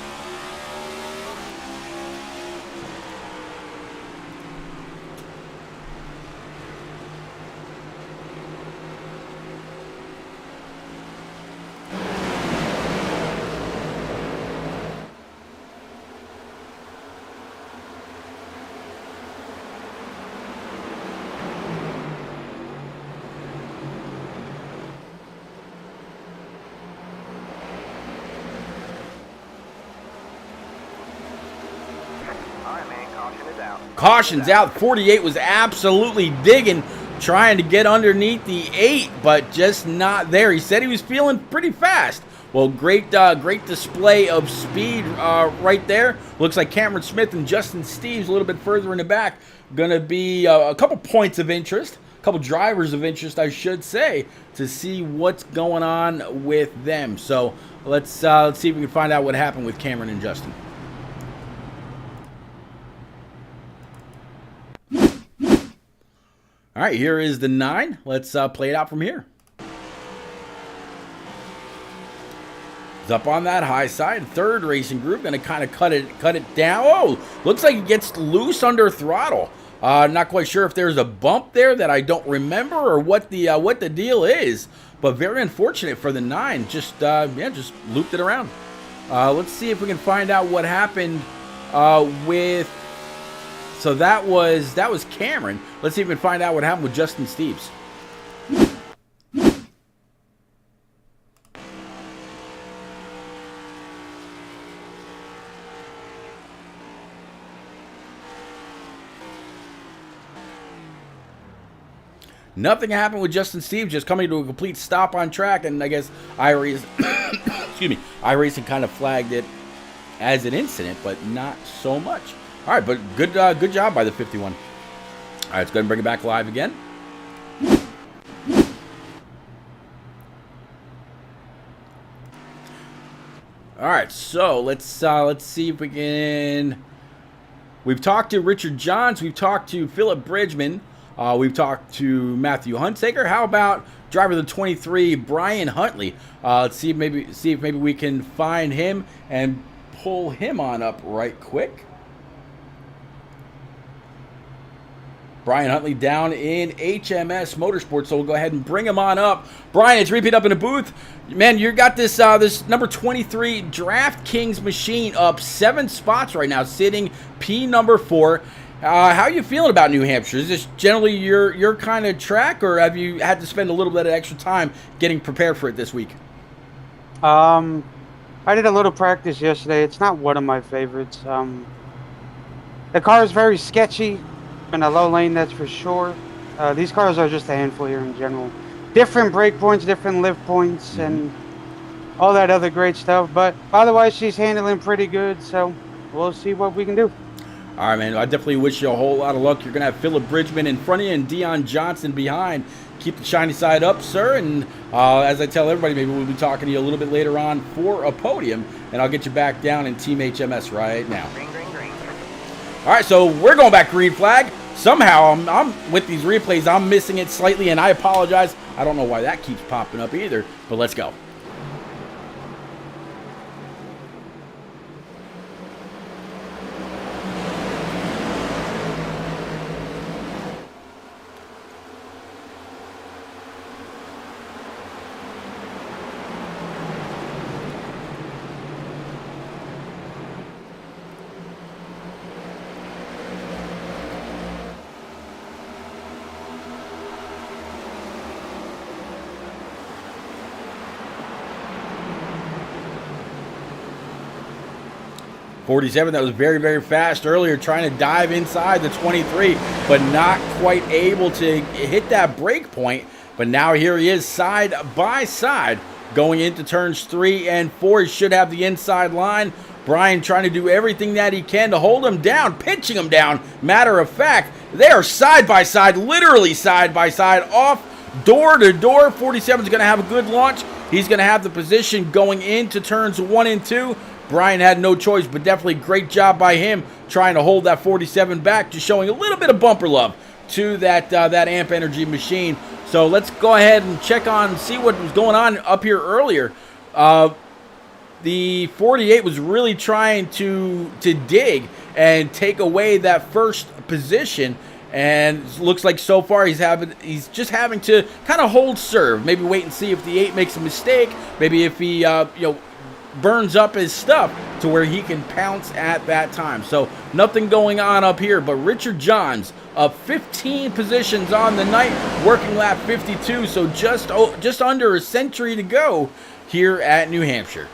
Caution's out. 48 was absolutely digging, trying to get underneath the 8, but just not there. He said he was feeling pretty fast. Well, great display of speed right there. Looks like Cameron Smith and Justin Steves a little bit further in the back. Going to be a couple points of interest, a couple drivers of interest, I should say, to see what's going on with them. So let's see if we can find out what happened with Cameron and Justin. All right, here is the 9. Let's play it out from here. It's up on that high side. Third racing group going to kind of cut it down. Oh, looks like it gets loose under throttle. Not quite sure if there's a bump there that I don't remember or what the deal is, but very unfortunate for the 9. Just looped it around. Let's see if we can find out what happened with. So that was Cameron. Let's see if we can find out what happened with Justin Steves. Nothing happened with Justin Steves, just coming to a complete stop on track, and I guess iRacing, excuse me, iRacing kind of flagged it as an incident, but not so much. All right, but good job by the 51. All right, let's go ahead and bring it back live again. All right, so let's see if we can. We've talked to Richard Johns. We've talked to Philip Bridgman. We've talked to Matthew Hunsaker. How about driver the 23, Brian Huntley? Let's see if maybe we can find him and pull him on up right quick. Brian Huntley down in HMS Motorsports, so we'll go ahead and bring him on up. Brian, it's repeat up in the booth. Man, you got this this number 23 DraftKings machine up 7 spots right now, sitting P number 4. How are you feeling about New Hampshire? Is this generally your kind of track, or have you had to spend a little bit of extra time getting prepared for it this week? I did a little practice yesterday. It's not one of my favorites. The car is very sketchy in a low lane, that's for sure. These cars are just a handful here in general. Different brake points, different lift points, and all that other great stuff. But otherwise, she's handling pretty good, so we'll see what we can do. All right, man. I definitely wish you a whole lot of luck. You're going to have Philip Bridgman in front of you and Dion Johnson behind. Keep the shiny side up, sir. And as I tell everybody, maybe we'll be talking to you a little bit later on for a podium. And I'll get you back down in Team HMS right now. All right, so we're going back green flag. Somehow, I'm with these replays, I'm missing it slightly, and I apologize. I don't know why that keeps popping up either, but let's go. 47, that was very, very fast earlier, trying to dive inside the 23, but not quite able to hit that break point. But now here he is side by side going into turns 3 and 4. He should have the inside line. Brian trying to do everything that he can to hold him down, pinching him down. Matter of fact, they are side by side, literally side by side, off door to door. 47 is going to have a good launch. He's going to have the position going into turns 1 and 2. Brian had no choice, but definitely great job by him trying to hold that 47 back, just showing a little bit of bumper love to that Amp Energy machine. So let's go ahead and check on, see what was going on up here earlier. The 48 was really trying to dig and take away that first position, and it looks like so far he's just having to kind of hold serve, maybe wait and see if the 8 makes a mistake, maybe if he burns up his stuff to where he can pounce at that time. So nothing going on up here, but Richard Johns up 15 positions on the night, working lap 52, so just under a century to go here at New Hampshire.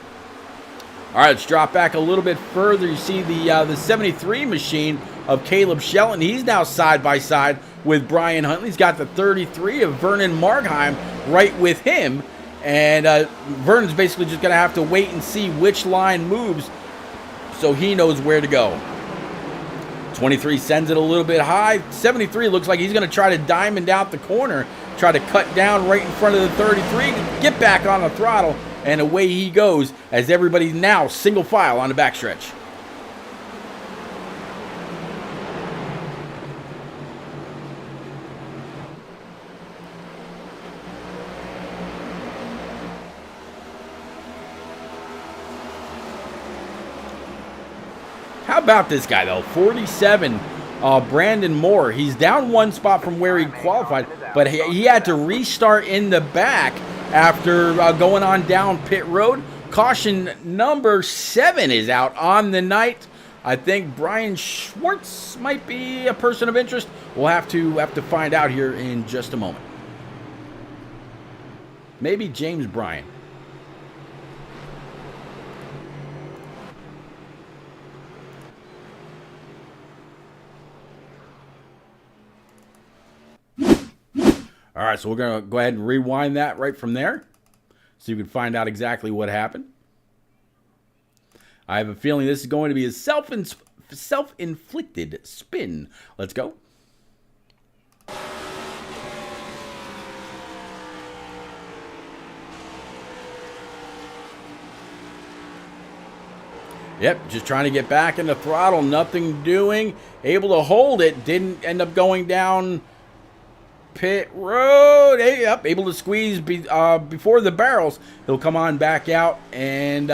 All right, let's drop back a little bit further. You see the 73 machine of Caleb Shelton. He's now side by side with Brian Huntley. He's got the 33 of Vernon Markheim right with him. And Vernon's basically just going to have to wait and see which line moves so he knows where to go. 23 sends it a little bit high. 73 looks like he's going to try to diamond out the corner, try to cut down right in front of the 33, get back on the throttle, and away he goes as everybody's now single file on the backstretch. How about this guy, though? 47, Brandon Moore. He's down 1 spot from where he qualified, but he had to restart in the back after going on down pit road. Caution number 7 is out on the night. I think Brian Schwartz might be a person of interest. We'll have to find out here in just a moment. Maybe James Bryan. All right, so we're going to go ahead and rewind that right from there so you can find out exactly what happened. I have a feeling this is going to be a self-inflicted spin. Let's go. Yep, just trying to get back in the throttle, nothing doing. Able to hold it, didn't end up going down pit road. Hey, up, able to squeeze before the barrels. He'll come on back out, and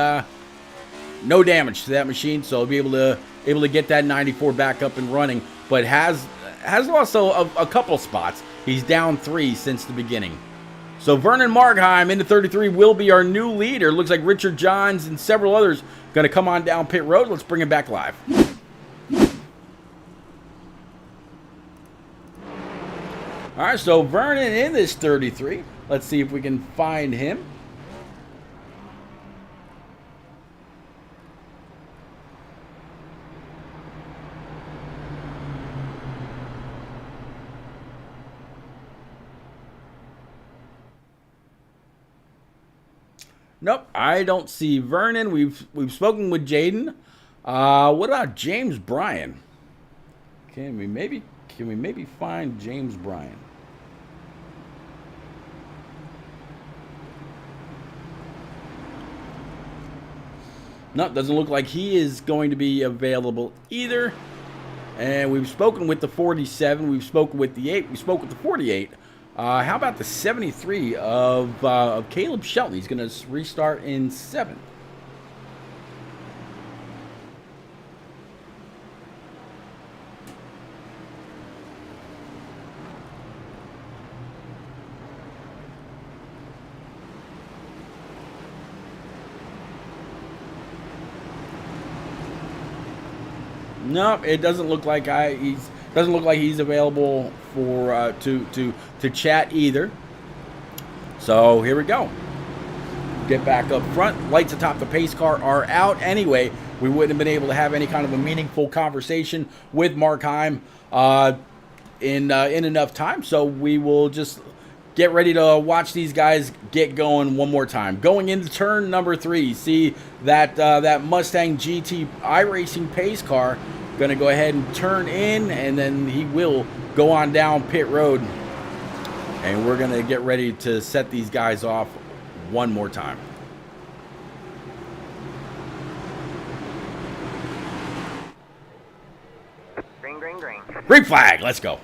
no damage to that machine, so he'll be able to get that 94 back up and running, but has lost a couple spots. He's down 3 since the beginning. So Vernon Markheim into 33 will be our new leader. Looks like Richard Johns and several others going to come on down pit road. Let's bring him back live. All right, so Vernon in this 33. Let's see if we can find him. Nope, I don't see Vernon. We've spoken with Jaden. What about James Bryan? Can we maybe find James Bryan? Nope, doesn't look like he is going to be available either. And we've spoken with the 47. We've spoken with the 8. We spoke with the 48. How about the 73 of Caleb Shelton? He's going to restart in 7th. Nope, it doesn't look like he's available for to chat either. So here we go. Get back up front. Lights atop the pace car are out anyway. We wouldn't have been able to have any kind of a meaningful conversation with Markheim in enough time. So we will just get ready to watch these guys get going one more time. Going into turn number 3, you see that that Mustang GT iRacing pace car going to go ahead and turn in, and then he will go on down pit road. And we're going to get ready to set these guys off one more time. Green, green, green. Green flag, let's go.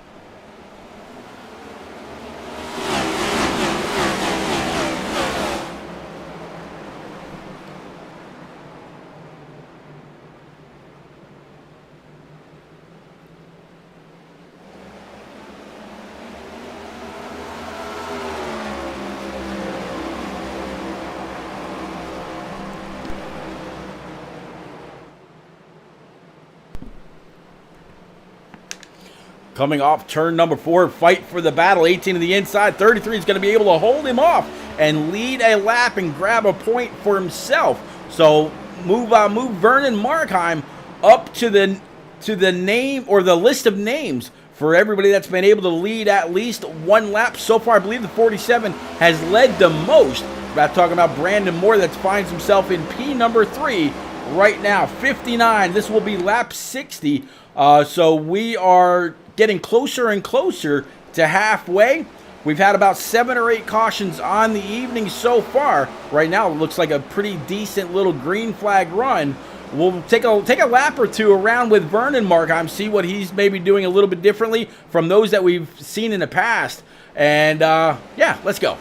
Coming off turn number 4, fight for the battle. 18 to the inside. 33 is going to be able to hold him off and lead a lap and grab a point for himself. So move Vernon Markheim up to the name or the list of names for everybody that's been able to lead at least one lap so far. I believe the 47 has led the most. About talking about Brandon Moore that finds himself in P number 3 right now. 59. This will be lap 60. So we are getting closer and closer to halfway. We've had about 7 or 8 cautions on the evening so far. Right now, it looks like a pretty decent little green flag run. We'll take a lap or two around with Vernon Markheim, see what he's maybe doing a little bit differently from those that we've seen in the past. And yeah, let's go.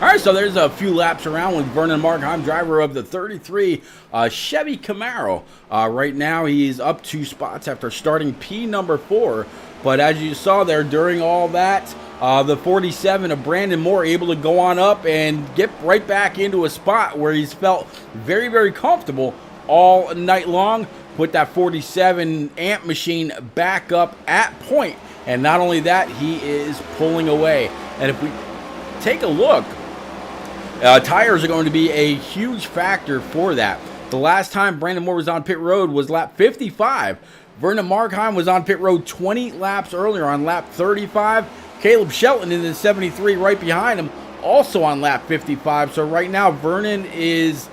All right, so there's a few laps around with Vernon Markheim, driver of the 33 Chevy Camaro. Right now, he's up 2 spots after starting P number 4. But as you saw there, during all that, the 47 of Brandon Moore able to go on up and get right back into a spot where he's felt very, very comfortable all night long. Put that 47 amp machine back up at point. And not only that, he is pulling away. And if we take a look, tires are going to be a huge factor for that. The last time Brandon Moore was on pit road was lap 55. Vernon Markheim was on pit road 20 laps earlier on lap 35. Caleb Shelton in the 73 right behind him, also on lap 55. So right now Vernon is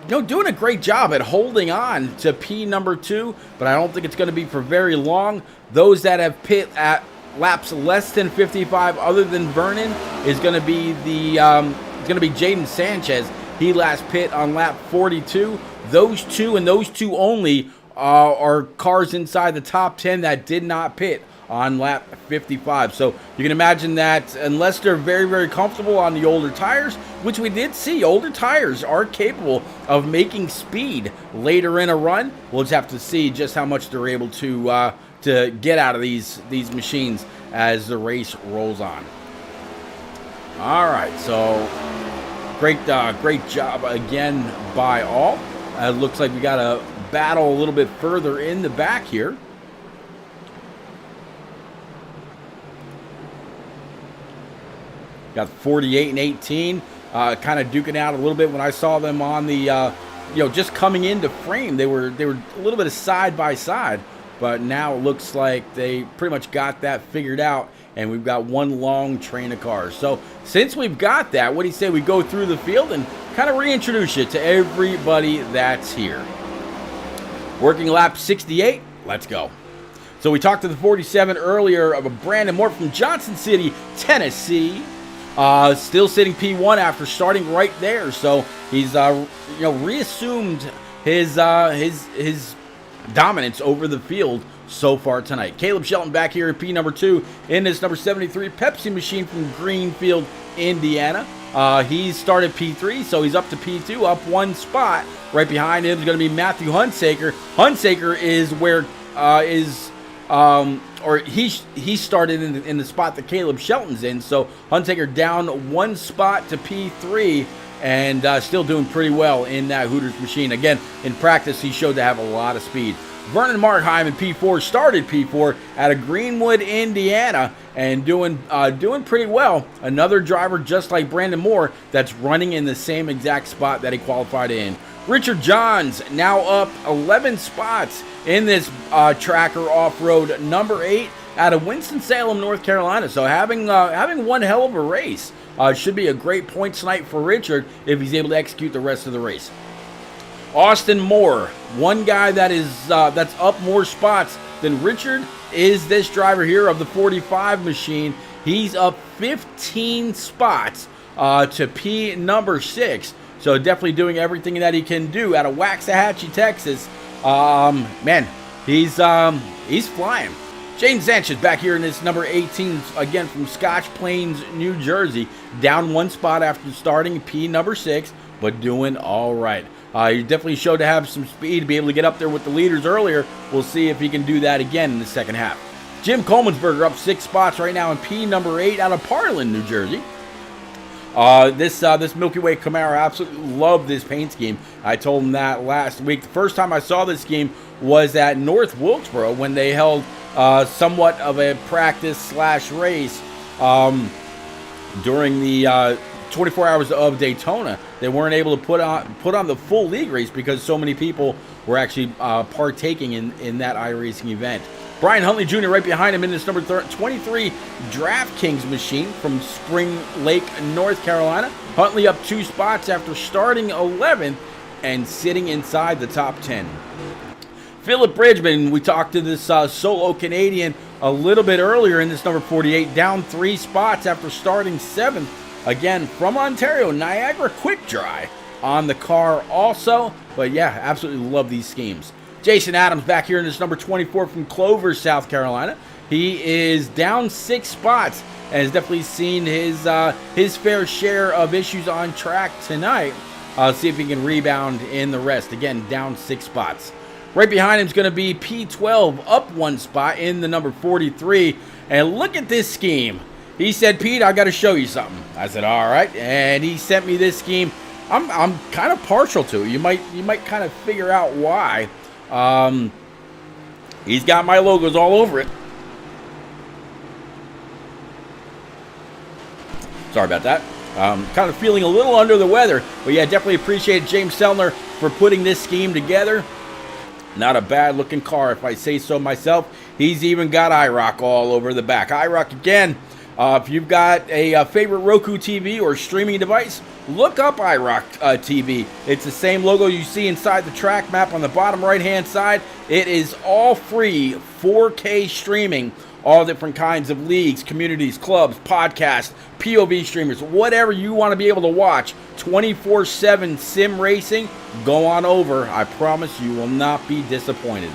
doing a great job at holding on to P number 2, but I don't think it's going to be for very long. Those that have pit at laps less than 55 other than Vernon is going to be Jaden Sanchez He last pit on lap 42. Those two and those two only are cars inside the top 10 that did not pit on lap 55. So you can imagine that unless they're very, very comfortable on the older tires, which we did see, older tires are capable of making speed later in a run. We'll just have to see just how much they're able to get out of these machines as the race rolls on. All right, so great job again by all. It looks like we got a battle a little bit further in the back here. Got 48 and 18, kind of duking out a little bit. When I saw them on the, just coming into frame, they were a little bit of side by side. But now it looks like they pretty much got that figured out, and we've got one long train of cars. So since we've got that, what do you say we go through the field and kind of reintroduce you to everybody that's here? Working lap 68, let's go. So we talked to the 47 earlier of Brandon Moore from Johnson City, Tennessee. Still sitting P1 after starting right there. So he's reassumed his dominance over the field so far tonight. Caleb Shelton back here in P number 2 in this number 73 Pepsi machine from Greenfield, Indiana. He started P3, so he's up to P2, up one spot. Right behind him is going to be Matthew Hunsaker. Hunsaker is where he started in the spot that Caleb Shelton's in. So Hunsaker down one spot to P3 and still doing pretty well in that Hooters machine. Again, in practice, he showed to have a lot of speed. Vernon Markheim in P4 started P4 out of Greenwood, Indiana, and doing pretty well. Another driver just like Brandon Moore that's running in the same exact spot that he qualified in. Richard Johns now up 11 spots in this tracker off-road number 8 out of Winston-Salem, North Carolina. So having one hell of a race. Should be a great points night for Richard if he's able to execute the rest of the race. Austin Moore, one guy that is that's up more spots than Richard, is this driver here of the 45 machine. He's up 15 spots to P number 6. So definitely doing everything that he can do out of Waxahachie, Texas. Man, he's flying. James Sanchez back here in this number 18, again from Scotch Plains, New Jersey. Down one spot after starting P number 6, but doing all right. He definitely showed to have some speed to be able to get up there with the leaders earlier. We'll see if he can do that again in the second half. Jim Coleman'sberger up 6 spots right now in P number 8 out of Parlin, New Jersey. This Milky Way Camaro, I absolutely love this paint scheme. I told him that last week. The first time I saw this scheme was at North Wilkesboro when they held somewhat of a practice/race during the 24 Hours of Daytona. They weren't able to put on the full league race because so many people were actually partaking in that iRacing event. Brian Huntley Jr. right behind him in this number 23 DraftKings machine from Spring Lake, North Carolina. Huntley up 2 spots after starting 11th and sitting inside the top 10. Philip Bridgman, we talked to this solo Canadian a little bit earlier in this number 48, down 3 spots after starting 7th. Again, from Ontario, Niagara Quick Dry on the car also. But yeah, absolutely love these schemes. Jason Adams back here in this number 24 from Clover, South Carolina. He is down 6 spots and has definitely seen his fair share of issues on track tonight. See if he can rebound in the rest. Again, down 6 spots. Right behind him is going to be P12, up 1 spot in the number 43. And look at this scheme. He said, Pete, I got to show you something. I said, all right. And he sent me this scheme. I'm kind of partial to it. You might kind of figure out why. He's got my logos all over it. Sorry about that. Kind of feeling a little under the weather. But yeah, definitely appreciate James Sellner for putting this scheme together. Not a bad looking car if I say so myself. He's even got iRock all over the back. iRock again. If you've got a favorite Roku TV or streaming device, look up iRock TV. It's the same logo you see inside the track map on the bottom right-hand side. It is all free 4K streaming, all different kinds of leagues, communities, clubs, podcasts, POV streamers, whatever you want to be able to watch 24/7 sim racing. Go on over. I promise you will not be disappointed.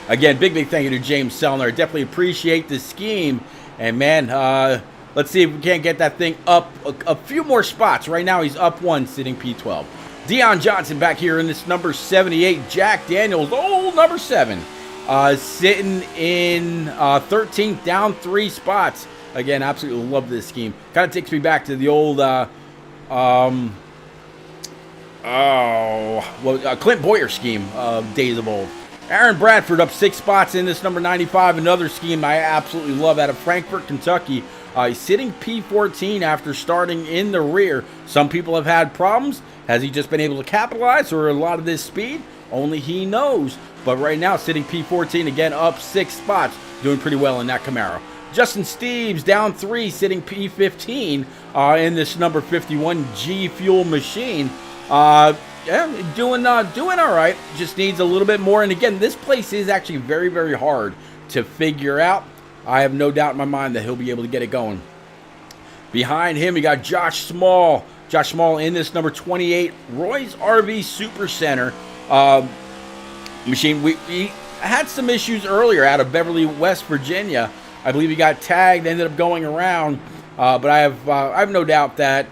Again, big thank you to James Sellner. Definitely appreciate the scheme. And man, let's see if we can't get that thing up a few more spots. Right now he's up 1, sitting P12. Dion Johnson back here in this number 78. Jack Daniels, old number 7, sitting in 13th, down 3 spots. Again, absolutely love this scheme. Kind of takes me back to the old Clint Boyer scheme of days of old. Aaron Bradford up 6 spots in this number 95. Another scheme I absolutely love out of Frankfort, Kentucky. He's sitting P14 after starting in the rear. Some people have had problems. Has he just been able to capitalize or a lot of this speed? Only he knows. But right now, sitting P14, again, up 6 spots. Doing pretty well in that Camaro. Justin Steves down 3, sitting P15 in this number 51 G Fuel machine. Yeah, doing all right. Just needs a little bit more. And again, this place is actually very, very hard to figure out. I have no doubt in my mind that he'll be able to get it going. Behind him, we got Josh Small. Josh Small in this number 28 Roy's RV Super Center machine. We had some issues earlier out of Beverly, West Virginia. I believe he got tagged, ended up going around. But I have no doubt that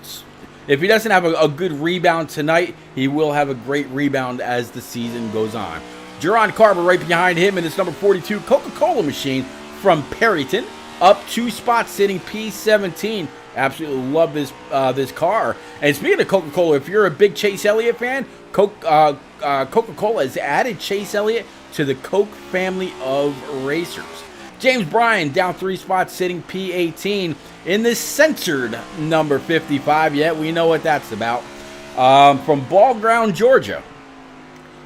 if he doesn't have a good rebound tonight, he will have a great rebound as the season goes on. Jerron Carver right behind him in his number 42 Coca-Cola machine from Perryton. Up 2 spots, sitting P17. Absolutely love this car. And speaking of Coca-Cola, if you're a big Chase Elliott fan, Coca-Cola has added Chase Elliott to the Coke family of racers. James Bryan down 3 spots, sitting P18 in this censored number 55. Yeah, we know what that's about. From Ball Ground, Georgia.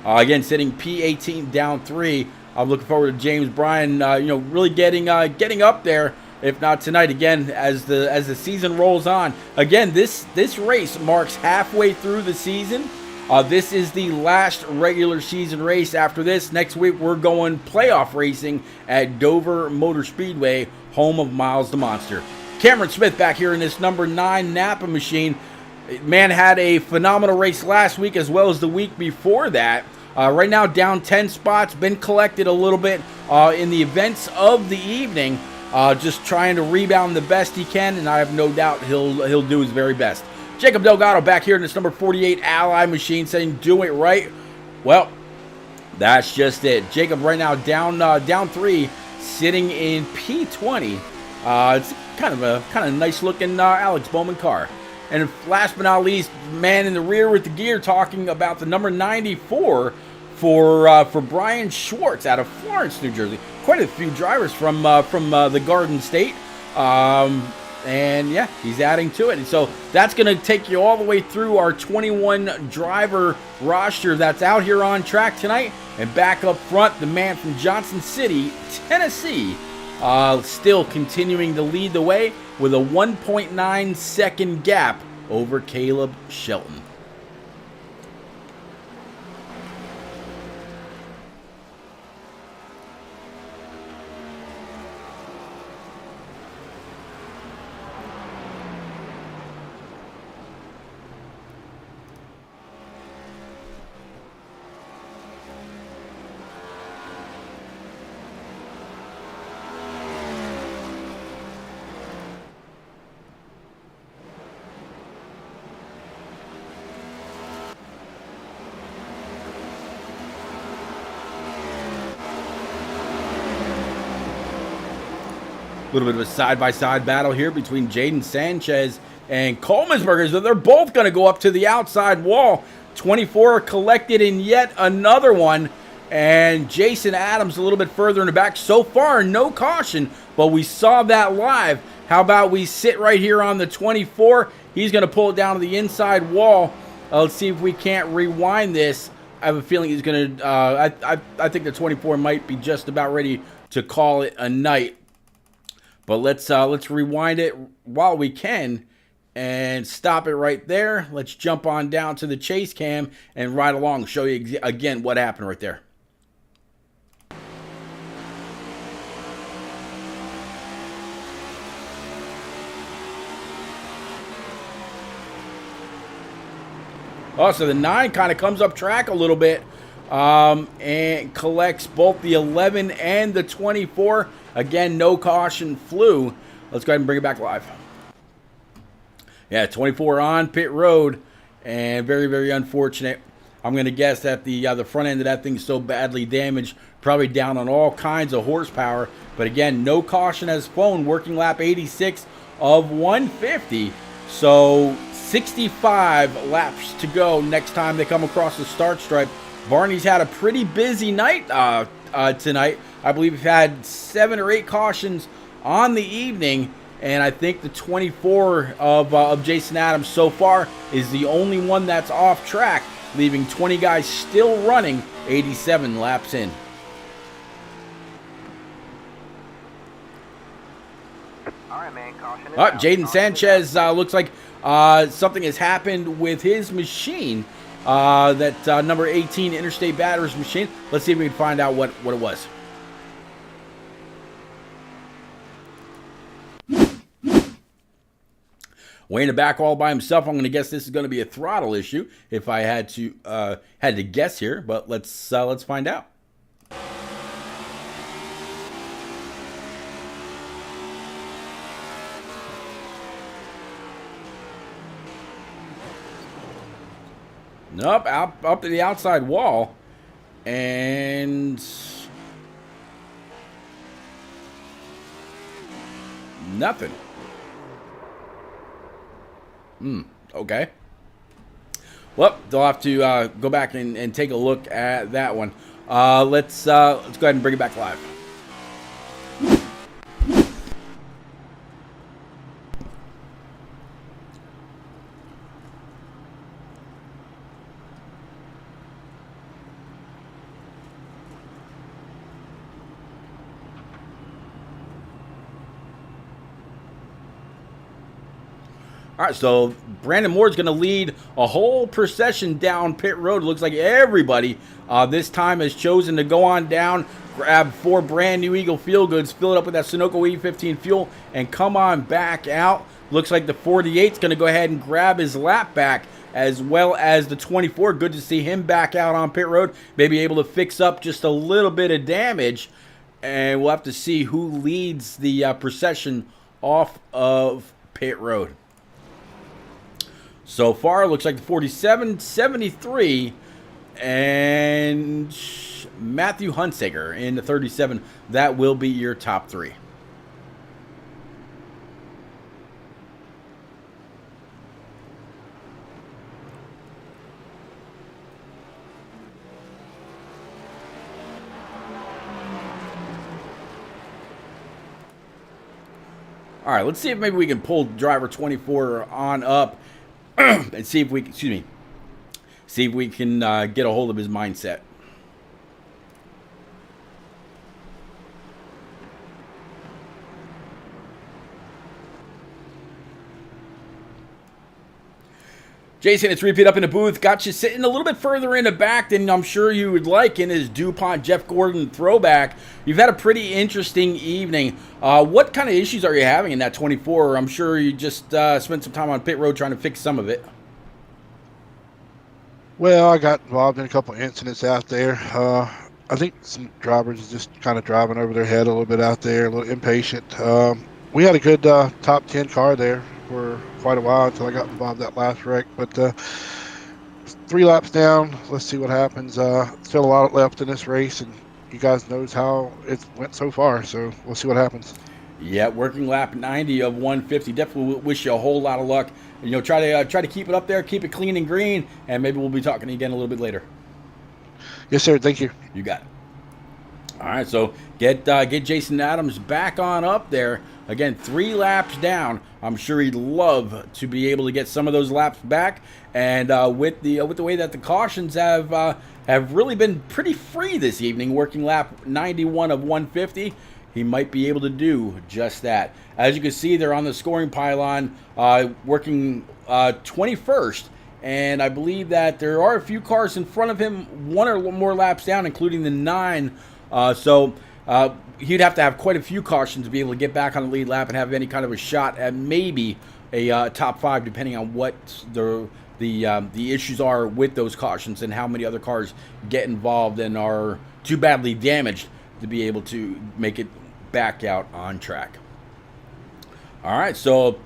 Again, sitting P18 down 3. I'm looking forward to James Bryan, really getting up there. If not tonight, again, as the season rolls on. Again, this race marks halfway through the season. This is the last regular season race. After this, next week, we're going playoff racing at Dover Motor Speedway, home of Miles the Monster. Cameron Smith back here in this number 9 Napa machine. Man had a phenomenal race last week as well as the week before that. Right now, down 10 spots. Been collected a little bit in the events of the evening. Just trying to rebound the best he can, and I have no doubt he'll do his very best. Jacob Delgado back here in this number 48 Ally machine saying, do it right. Well, that's just it. Jacob right now down 3, sitting in P20. It's kind of a nice looking Alex Bowman car. And last but not least, man in the rear with the gear talking about the number 94 for Brian Schwartz out of Florence, New Jersey. Quite a few drivers from the Garden State. And yeah, he's adding to it. And so that's going to take you all the way through our 21 driver roster that's out here on track tonight. And back up front, the man from Johnson City, Tennessee, still continuing to lead the way with a 1.9 second gap over Caleb Shelton. A little bit of a side-by-side battle here between Jaden Sanchez and Coleman's. So they're both going to go up to the outside wall. 24 collected in yet another one. And Jason Adams a little bit further in the back. So far, no caution, but we saw that live. How about we sit right here on the 24? He's going to pull it down to the inside wall. Let's see if we can't rewind this. I have a feeling he's going to... I think the 24 might be just about ready to call it a night. But let's rewind it while we can and stop it right there. Let's jump on down to the chase cam and ride along, show you again what happened right there. Oh, so the 9 kind of comes up track a little bit and collects both the 11 and the 24. Again, no caution flew. Let's go ahead and bring it back live. Yeah, 24 on pit road, and very, very unfortunate. I'm going to guess that the front end of that thing's so badly damaged, probably down on all kinds of horsepower. But again, no caution has flown. Working lap 86 of 150. So 65 laps to go next time they come across the start stripe. Barney's had a pretty busy night tonight. I believe we've had 7 or 8 cautions on the evening, and I think the 24 of Jason Adams so far is the only one that's off track, leaving 20 guys still running 87 laps in. All right, man. Caution is Oh, Jaden Sanchez looks like something has happened with his machine. That number 18 Interstate Batter's machine. Let's see if we can find out what it was. Way in the back all by himself. I'm going to guess this is going to be a throttle issue if I had to guess here, but let's find out. Nope, up to the outside wall, and nothing. Okay. Well, they'll have to go back and take a look at that one. Let's go ahead and bring it back live. All right, so Brandon Moore's going to lead a whole procession down pit road. It looks like everybody this time has chosen to go on down, grab 4 brand new Eagle Feel Goods, fill it up with that Sunoco E15 fuel, and come on back out. Looks like the 48's going to go ahead and grab his lap back, as well as the 24. Good to see him back out on pit road, maybe able to fix up just a little bit of damage. And we'll have to see who leads the procession off of pit road. So far, it looks like the 47, 73, and Matthew Hunsaker in the 37. That will be your top 3. All right, let's see if maybe we can pull driver 24 on up. And see if we can, see if we can get a hold of his mindset. Jason, it's Repeat up in the booth. Got you sitting a little bit further in the back than I'm sure you would like in his DuPont Jeff Gordon throwback. You've had a pretty interesting evening. What kind of issues are you having in that 24? I'm sure you just spent some time on pit road trying to fix some of it. Well, I got involved in a couple of incidents out there. I think some drivers are just kind of driving over their head a little bit out there, a little impatient. We had a good top 10 car there for quite a while until I got involved in that last wreck. But 3 laps down, let's see what happens. Still a lot left in this race, and you guys knows how it went so far, so we'll see what happens. Yeah, working lap 90 of 150. Definitely wish you a whole lot of luck. You know, try to keep it up there, keep it clean and green, and maybe we'll be talking to you again a little bit later. Yes, sir. Thank you. You got it. All right, so get Jason Adams back on up there. Again, 3 laps down. I'm sure he'd love to be able to get some of those laps back. And with the way that the cautions have really been pretty free this evening, working lap 91 of 150. he might be able to do just that. As you can see, they're on the scoring pylon, working 21st. And I believe that there are a few cars in front of him, one or more laps down, including the 9. So he'd have to have quite a few cautions to be able to get back on the lead lap and have any kind of a shot at maybe a top 5, depending on what the issues are with those cautions and how many other cars get involved and are too badly damaged to be able to make it back out on track. All right, so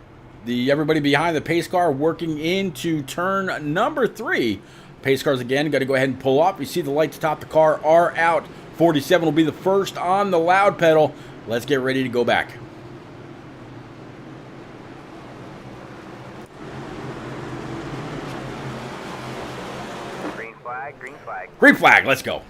everybody behind the pace car working into turn number 3. Pace cars again got to go ahead and pull off. You see the lights atop the car are out. 47 will be the first on the loud pedal. Let's get ready to go back. Green flag, green flag. Green flag, let's go.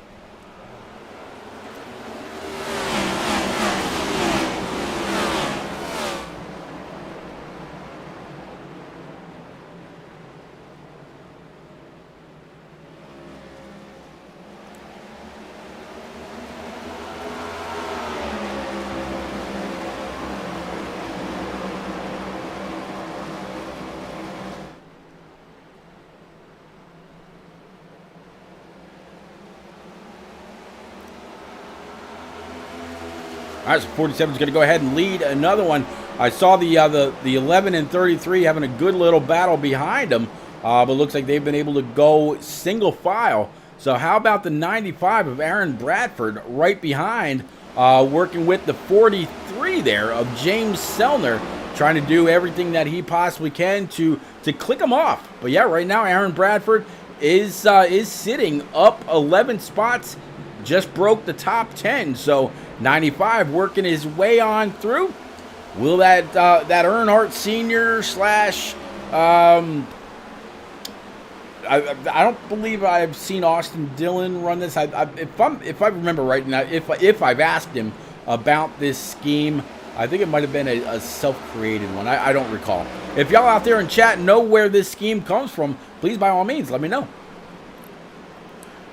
All right, so 47 is going to go ahead and lead another one. I saw the 11 and 33 having a good little battle behind them, but looks like they've been able to go single file. So how about the 95 of Aaron Bradford right behind, working with the 43 there of James Sellner, trying to do everything that he possibly can to click him off. But yeah, right now Aaron Bradford is sitting up 11 spots, just broke the top 10. So 95 working his way on through. Will that Earnhardt Senior slash I don't believe I've seen Austin Dillon run this. If I remember right now, if I've asked him about this scheme, I think it might have been a self-created one. I don't recall. If y'all out there in chat know where this scheme comes from, please by all means let me know.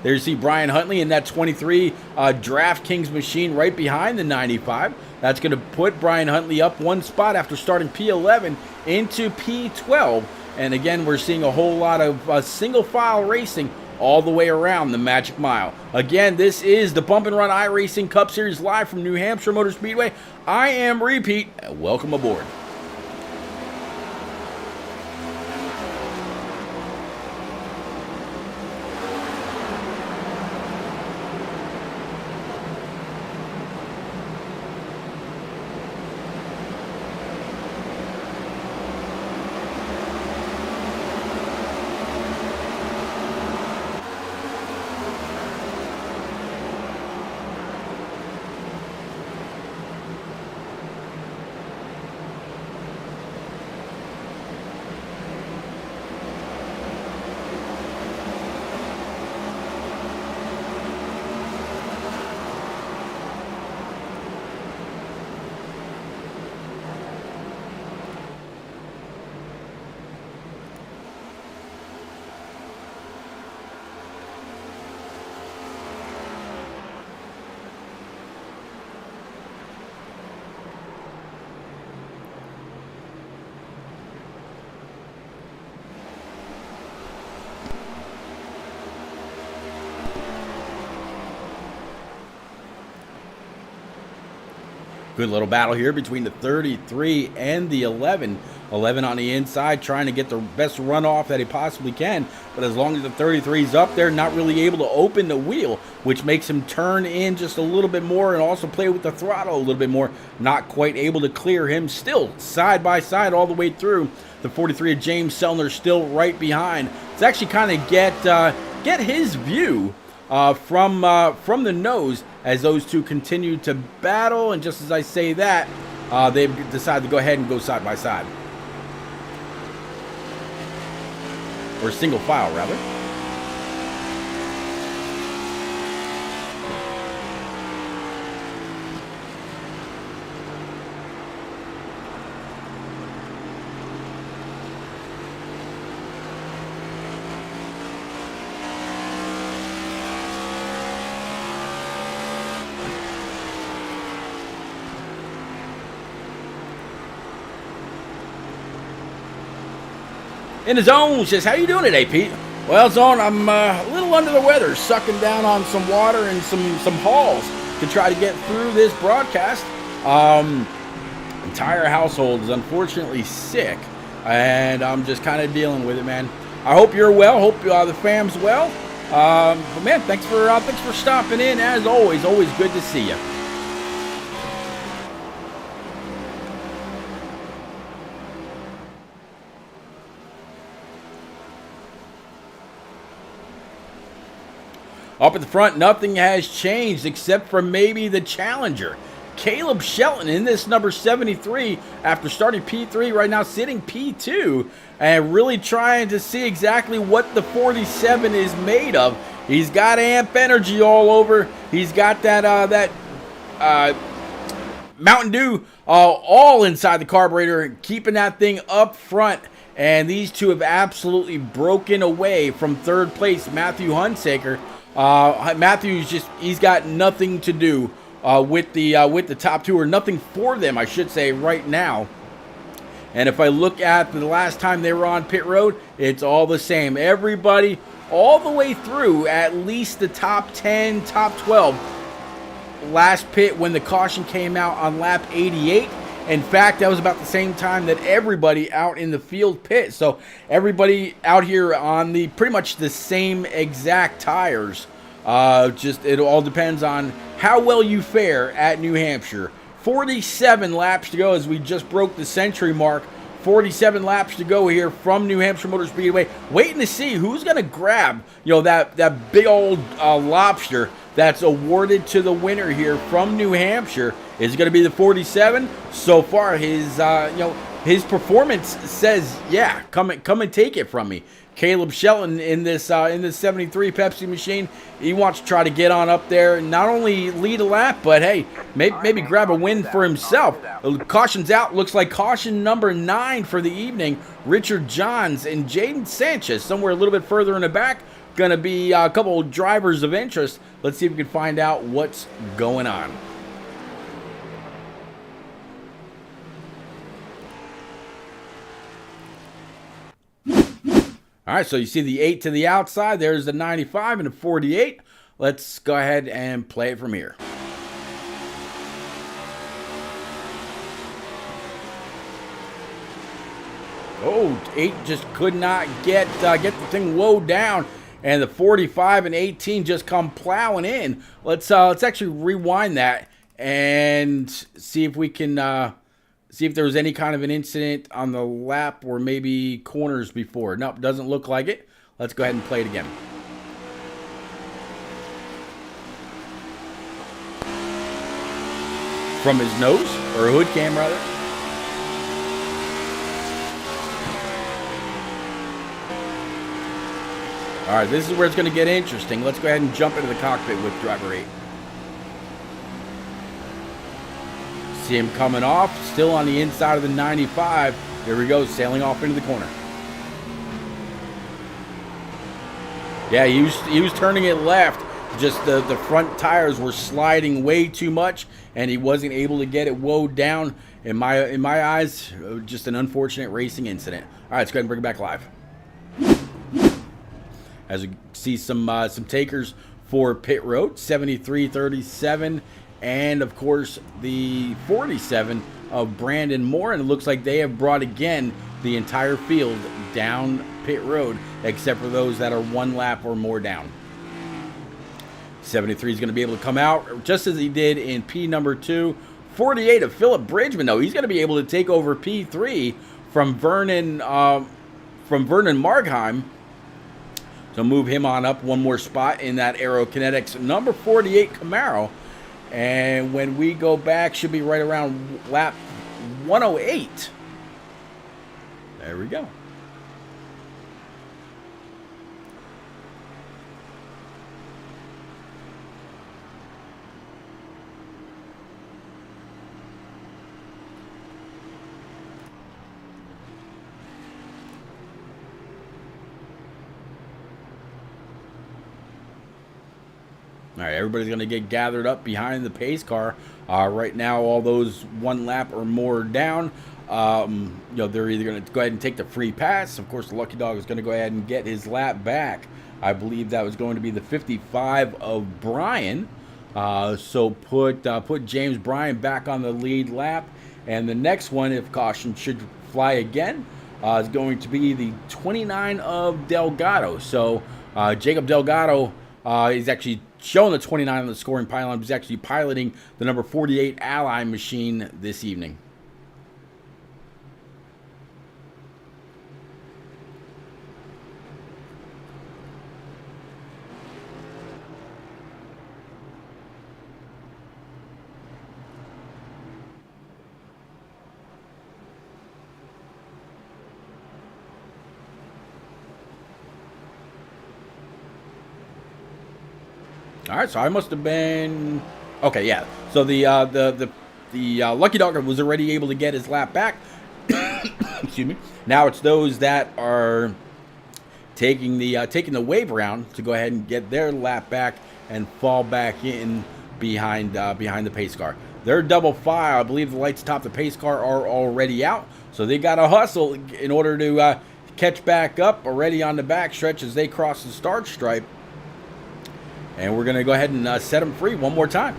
There you see Brian Huntley in that 23 DraftKings machine right behind the 95. That's going to put Brian Huntley up 1 spot after starting P11 into P12. And again, we're seeing a whole lot of single file racing all the way around the Magic Mile. Again, this is the Bump and Run iRacing Cup Series live from New Hampshire Motor Speedway. I am Repeat, and welcome aboard. Good little battle here between the 33 and the 11. 11 on the inside, trying to get the best runoff that he possibly can. But as long as the 33's up there, not really able to open the wheel, which makes him turn in just a little bit more and also play with the throttle a little bit more. Not quite able to clear him. Still side by side all the way through. The 43 of James Sellner still right behind. Let's actually kind of get his view from the nose as those two continue to battle. And just as I say that, they've decided to go ahead and go side by side. Or single file, rather. in the zone says, how you doing today, Pete? Well, Zone, I'm a little under the weather, sucking down on some water and some halls to try to get through this broadcast. Entire household is unfortunately sick, and I'm just kind of dealing with it, man. I hope you're well. Hope the fam's well. But man, thanks for stopping in. As always good to see you. Up at the front, nothing has changed except for maybe the challenger. Caleb Shelton in this number 73 after starting P3, right now sitting P2, and really trying to see exactly what the 47 is made of. He's got amp energy all over. He's got that Mountain Dew all inside the carburetor, keeping that thing up front. And these two have absolutely broken away from third place, Matthew Hunsaker. Matthew's he's got nothing to do with the top two, or nothing for them, I should say, right now. And if I look at the last time they were on pit road, it's all the same. Everybody all the way through at least the top 10, top 12. Last pit when the caution came out on lap 88. In fact, that was about the same time that everybody out in the field pit. So everybody out here on the pretty much the same exact tires. Just it all depends on how well you fare at New Hampshire. 47 laps to go as we just broke the century mark. 47 laps to go here from New Hampshire Motor Speedway. Waiting to see who's going to grab, that big old lobster that's awarded to the winner here from New Hampshire. Is it going to be the 47? So far, his performance says, yeah, come and take it from me. Caleb Shelton in this 73 Pepsi machine, he wants to try to get on up there and not only lead a lap, but hey, maybe grab a win for himself. Caution's out. Looks like caution number 9 for the evening. Richard Johns and Jaden Sanchez somewhere a little bit further in the back. Going to be a couple of drivers of interest. Let's see if we can find out what's going on. All right, so you see the 8 to the outside. There's the 95 and the 48. Let's go ahead and play it from here. Oh, 8 just could not get the thing low down, and the 45 and 18 just come plowing in. Let's actually rewind that and see if we can see if there was any kind of an incident on the lap or maybe corners before. Nope, doesn't look like it. Let's go ahead and play it again. From his nose, or hood cam rather. All right, this is where it's going to get interesting. Let's go ahead and jump into the cockpit with driver 8. See him coming off, still on the inside of the 95. Here we go, sailing off into the corner. Yeah, he was turning it left. Just the front tires were sliding way too much, and he wasn't able to get it woed down. In my eyes, just an unfortunate racing incident. All right, let's go ahead and bring it back live. As we see some takers for pit road, 73-37. And, of course, the 47 of Brandon Moore. And it looks like they have brought, again, the entire field down pit road, except for those that are 1 lap or more down. 73 is going to be able to come out just as he did in P number 2. 48 of Philip Bridgman, though. He's going to be able to take over P3 from Vernon Margheim. So move him on up one more spot in that Aerokinetics number 48 Camaro. And when we go back, should be right around lap 108. There we go. All right, everybody's going to get gathered up behind the pace car. Right now, all those 1 lap or more down. They're either going to go ahead and take the free pass. Of course, the Lucky Dog is going to go ahead and get his lap back. I believe that was going to be the 55 of Brian. So put James Bryan back on the lead lap. And the next one, if caution should fly again, is going to be the 29 of Delgado. So Jacob Delgado is actually showing the 29 on the scoring pylon. He's actually piloting the number 48 Ally machine this evening. All right, so I must have been okay. Yeah. So the Lucky Dog was already able to get his lap back. Excuse me. Now it's those that are taking the wave around to go ahead and get their lap back and fall back in behind the pace car. They're double file. I believe the lights atop the pace car are already out, so they got to hustle in order to catch back up. Already on the back stretch as they cross the start stripe. And we're going to go ahead and set them free one more time.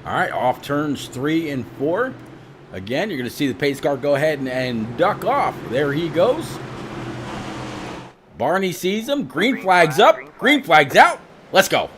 All right, off turns 3 and 4. Again, you're going to see the pace car go ahead and duck off. There he goes. Barney sees him. Green flag's up. Green flag's out. Let's go.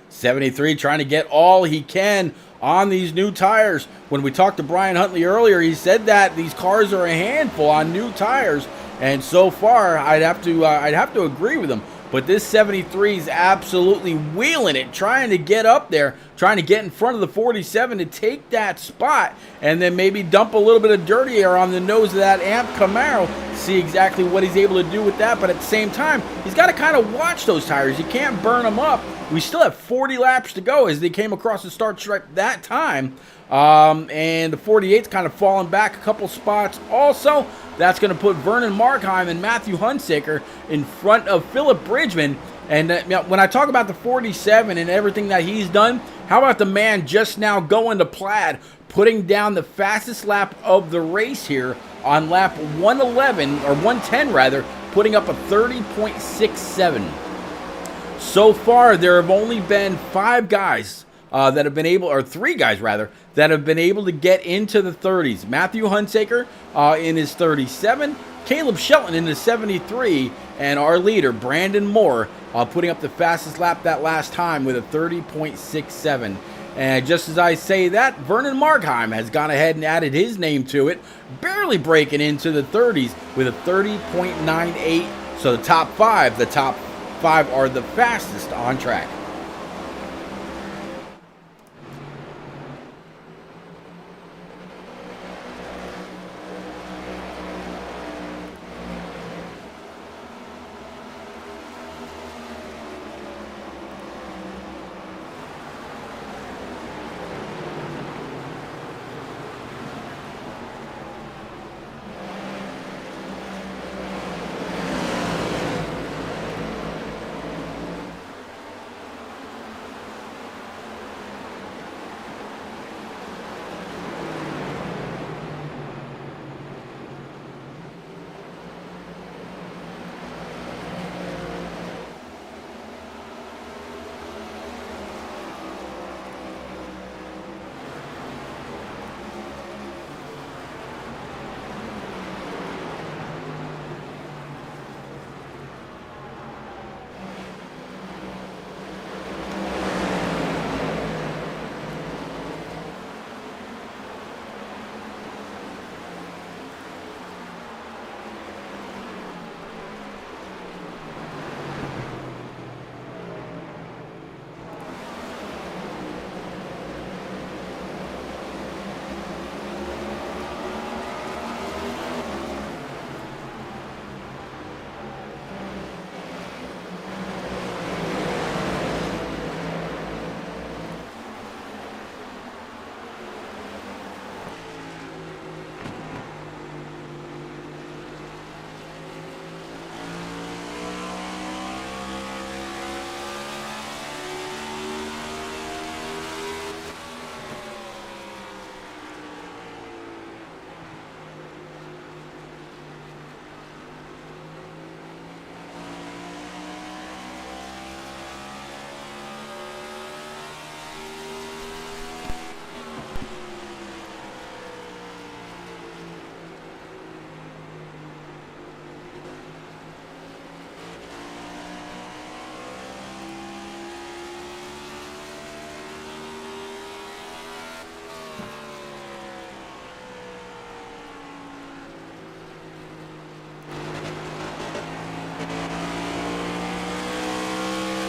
'73 trying to get all he can on these new tires. When we talked to Brian Huntley earlier, he said that these cars are a handful on new tires, and so far I'd have to agree with him. But this 73 is absolutely wheeling it, trying to get up there, trying to get in front of the 47 to take that spot, and then maybe dump a little bit of dirty air on the nose of that Amp Camaro. See exactly what he's able to do with that, but at the same time, he's got to kind of watch those tires. You can't burn them up. We still have 40 laps to go as they came across the start stripe that time. And the 48's kind of fallen back a couple spots. Also, that's going to put Vernon Markheim and Matthew Hunsaker in front of Philip Bridgman. And when I talk about the 47 and everything that he's done, how about the man just now going to Plaid, putting down the fastest lap of the race here on lap 111, or 110 rather, putting up a 30.67. So far, there have only been 5 guys that have been able, or 3 guys rather, that have been able to get into the 30s. Matthew Hunsaker in his 37, Caleb Shelton in his 73, and our leader, Brandon Moore, putting up the fastest lap that last time with a 30.67. And just as I say that, Vernon Markheim has gone ahead and added his name to it, barely breaking into the 30s with a 30.98. So the top 5 are the fastest on track.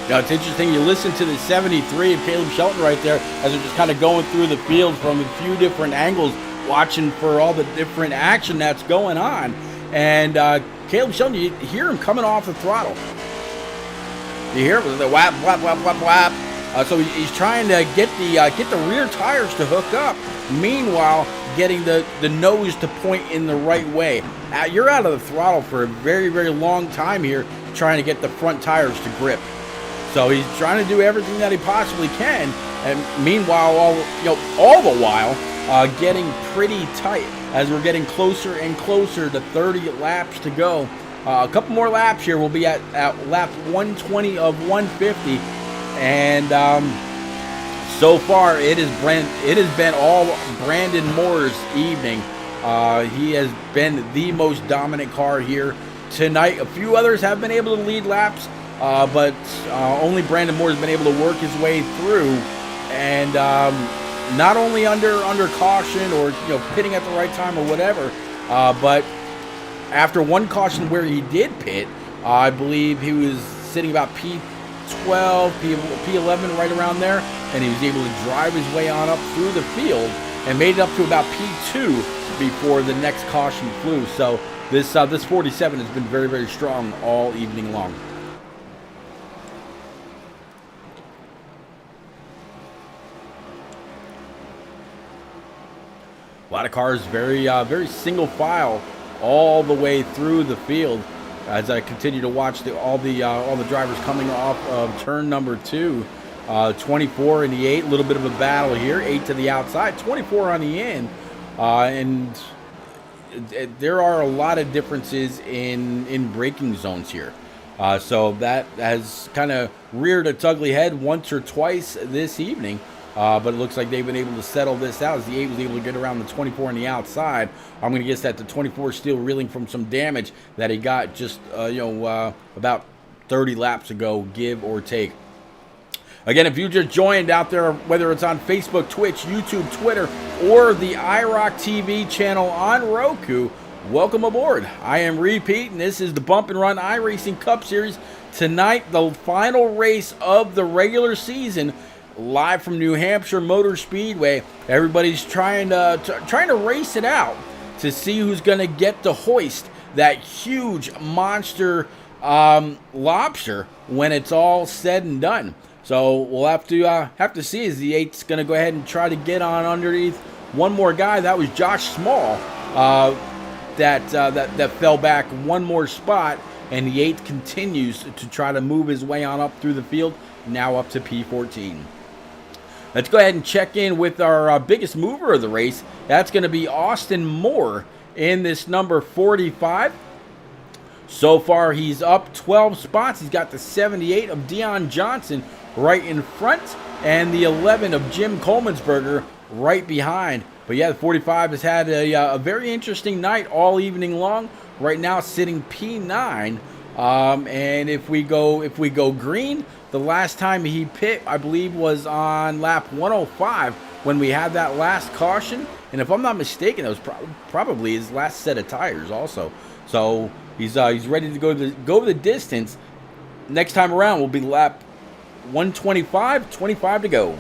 Now, it's interesting, you listen to the 73 of Caleb Shelton right there as they're just kind of going through the field from a few different angles, watching for all the different action that's going on. And Caleb Shelton, you hear him coming off the throttle. You hear the whap, whap, whap, whap, whap. So he's trying to get the rear tires to hook up. Meanwhile, getting the nose to point in the right way. You're out of the throttle for a very, very long time here, trying to get the front tires to grip. So he's trying to do everything that he possibly can, and meanwhile, all the while, getting pretty tight as we're getting closer and closer to 30 laps to go. A couple more laps here. We'll be at lap 120 of 150, and so far it has been all Brandon Moore's evening. He has been the most dominant car here tonight. A few others have been able to lead laps, but only Brandon Moore has been able to work his way through, and not only under caution or pitting at the right time or whatever, but after one caution where he did pit, I believe he was sitting about P12, P11, right around there, and he was able to drive his way on up through the field and made it up to about P2 before the next caution flew. So this 47 has been very, very strong all evening long. A lot of cars very single file all the way through the field as I continue to watch all the drivers coming off of turn number 2. 24 in the 8, a little bit of a battle here. 8 to the outside, 24 on the in, and there are a lot of differences in braking zones here. So that has kind of reared its ugly head once or twice this evening. But it looks like they've been able to settle this out as the 8 was able to get around the 24 on the outside. I'm going to guess that the 24 is still reeling from some damage that he got just about 30 laps ago, give or take. Again, if you just joined out there, whether it's on Facebook, Twitch, YouTube, Twitter, or the iRock TV channel on Roku, welcome aboard. I am Repeat, and this is the Bump and Run iRacing Cup Series. Tonight, the final race of the regular season, live from New Hampshire Motor Speedway. Everybody's trying to race it out to see who's going to get to hoist that huge monster lobster when it's all said and done. So we'll have to see as the 8's going to go ahead and try to get on underneath one more guy. That was Josh Small that fell back one more spot, and the 8 continues to try to move his way on up through the field, now up to P14. Let's go ahead and check in with our biggest mover of the race. That's going to be Austin Moore in this number 45. So far, he's up 12 spots. He's got the 78 of Dion Johnson right in front, and the 11 of Jim Coleman'sberger right behind. But yeah, the 45 has had a very interesting night all evening long. Right now, sitting P9. And if we go green, the last time he pit, I believe, was on lap 105 when we had that last caution. And if I'm not mistaken, that was probably his last set of tires also. So he's ready to go the distance. Next time around will be lap 125, 25 to go.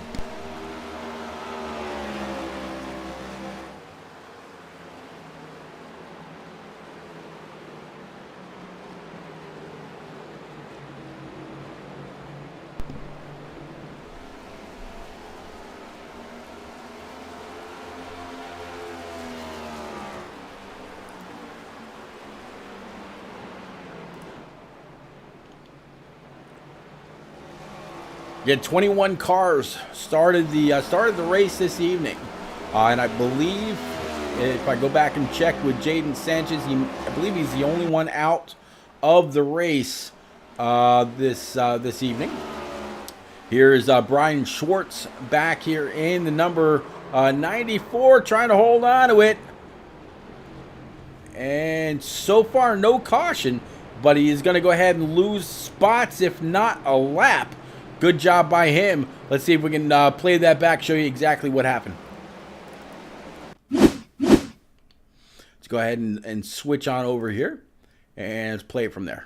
Yeah, 21 cars started the race this evening, and I believe if I go back and check with Jaden Sanchez, I believe he's the only one out of the race this evening. Here is Brian Schwartz back here in the number 94, trying to hold on to it, and so far no caution, but he is going to go ahead and lose spots, if not a lap. Good job by him. Let's see if we can play that back, show you exactly what happened. Let's go ahead and switch on over here, and let's play it from there.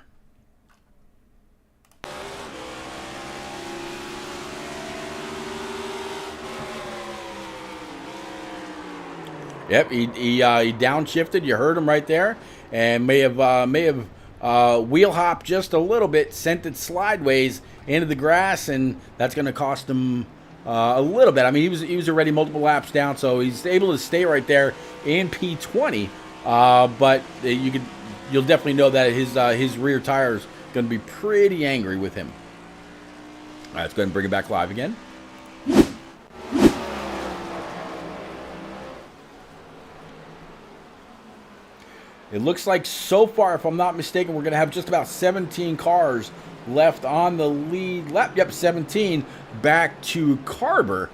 Yep, he downshifted. You heard him right there, and may have wheel hopped just a little bit, sent it sideways into the grass, and that's going to cost him a little bit. I mean, he was already multiple laps down, so he's able to stay right there in P20. But you'll definitely know that his rear tire is going to be pretty angry with him. All right, let's go ahead and bring it back live again. It looks like so far, if I'm not mistaken, we're going to have just about 17 cars left on the lead lap. Yep, 17 back to Carver,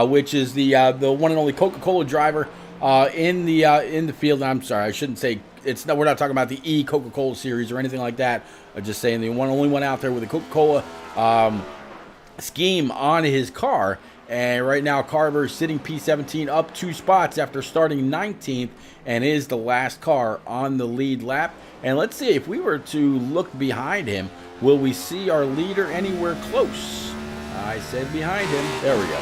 which is the one and only Coca-Cola driver in the field. And I'm sorry, I shouldn't say we're not talking about the Coca-Cola series or anything like that. I'm just saying the only one out there with a Coca-Cola scheme on his car. And right now, Carver is sitting P17 up 2 spots after starting 19th and is the last car on the lead lap. And let's see, if we were to look behind him, will we see our leader anywhere close? I said behind him. There we go.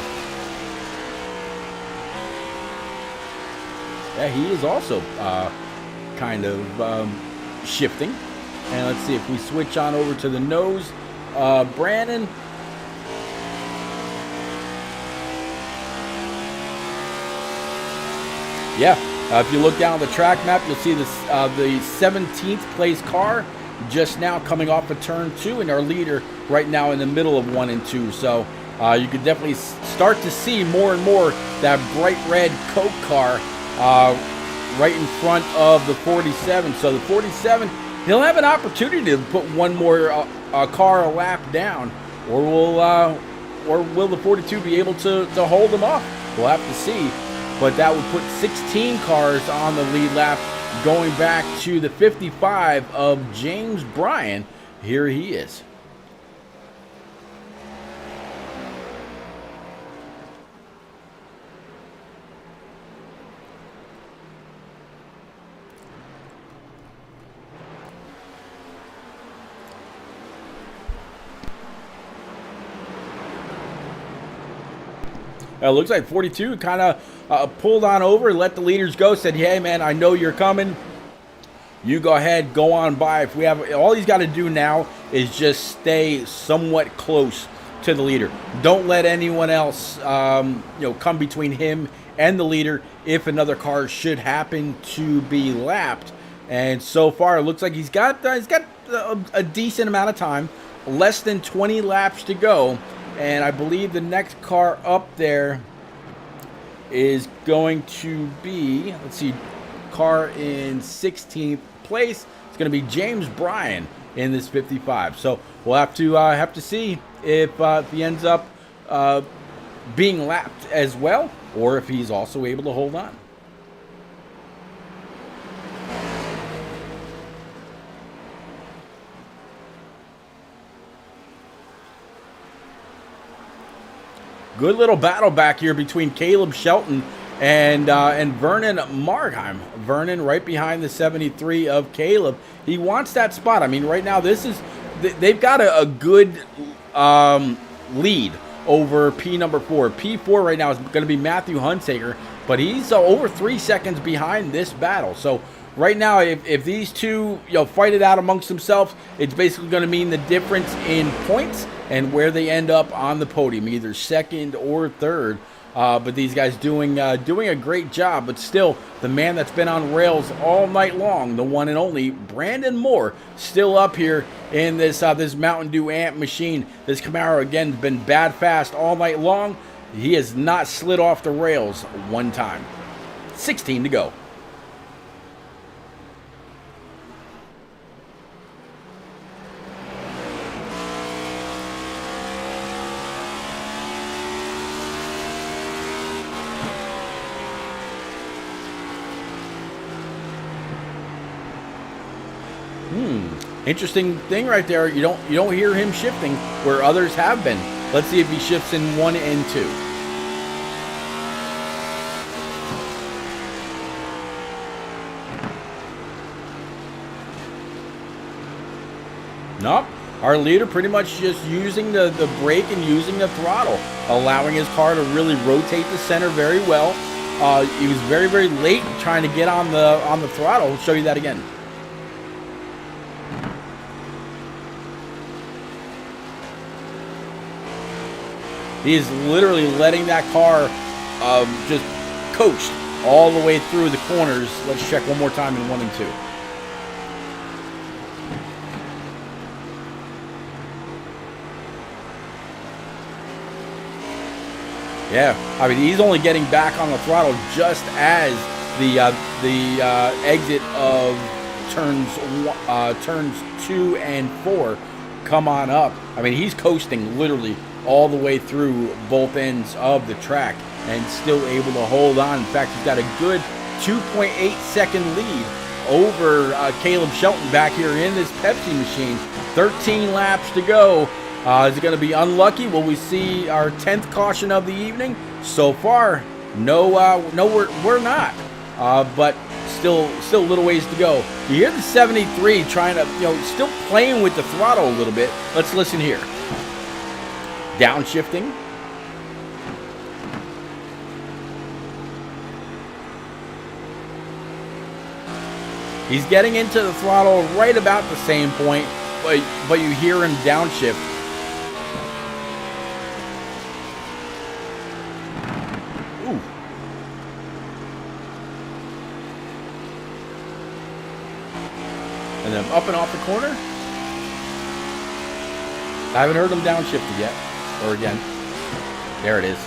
Yeah, he is also kind of shifting. And let's see if we switch on over to the nose. Brandon. Yeah, if you look down the track map, you'll see this the 17th place car just now coming off of turn 2, and our leader right now in the middle of 1 and 2. So you could definitely start to see more and more that bright red Coke car right in front of the 47. So the 47, he'll have an opportunity to put one more car a lap down, or will the 42 be able to hold him off? We'll have to see. But that would put 16 cars on the lead lap, going back to the 55 of James Bryan. Here he is. It looks like 42 kind of pulled on over, let the leaders go, said, hey, man, I know you're coming. You go ahead, go on by. If we have, all he's got to do now is just stay somewhat close to the leader. Don't let anyone else come between him and the leader if another car should happen to be lapped. And so far, it looks like he's got a decent amount of time, less than 20 laps to go. And I believe the next car up there is going to be, let's see, car in 16th place. It's going to be James Bryan in this 55. So we'll have to see if he ends up being lapped as well, or if he's also able to hold on. Good little battle back here between Caleb Shelton and Vernon Markheim. Vernon right behind the 73 of Caleb. He wants that spot. I mean, right now they've got a good lead over P number 4. P4 right now is going to be Matthew Hunsaker, but he's over 3 seconds behind this battle. So right now, if these two fight it out amongst themselves, it's basically going to mean the difference in points and where they end up on the podium, either second or third. But these guys doing a great job. But still, the man that's been on rails all night long, the one and only Brandon Moore, still up here in this Mountain Dew Amp machine. This Camaro, again, been bad fast all night long. He has not slid off the rails one time. 16 to go. Interesting thing right there. You don't hear him shifting where others have been. Let's see if he shifts in 1 and 2. Nope. Our leader pretty much just using the brake and using the throttle, allowing his car to really rotate the center very well. he was very, very late trying to get on the throttle. I'll show you that again. He is literally letting that car just coast all the way through the corners. Let's check one more time in 1 and 2. Yeah, I mean, he's only getting back on the throttle just as the exit of turns 2 and 4 come on up. I mean, he's coasting literally all the way through both ends of the track and still able to hold on. In fact, he's got a good 2.8 second lead over Caleb Shelton back here in this Pepsi machine. 13 laps to go. Is it going to be unlucky? Will we see our 10th caution of the evening? So far, no, we're not. But still a little ways to go. You hear the 73 trying to, still playing with the throttle a little bit. Let's listen here. Downshifting. He's getting into the throttle right about the same point, but you hear him downshift. Ooh. And then up and off the corner. I haven't heard him downshifted yet. Or again. There it is.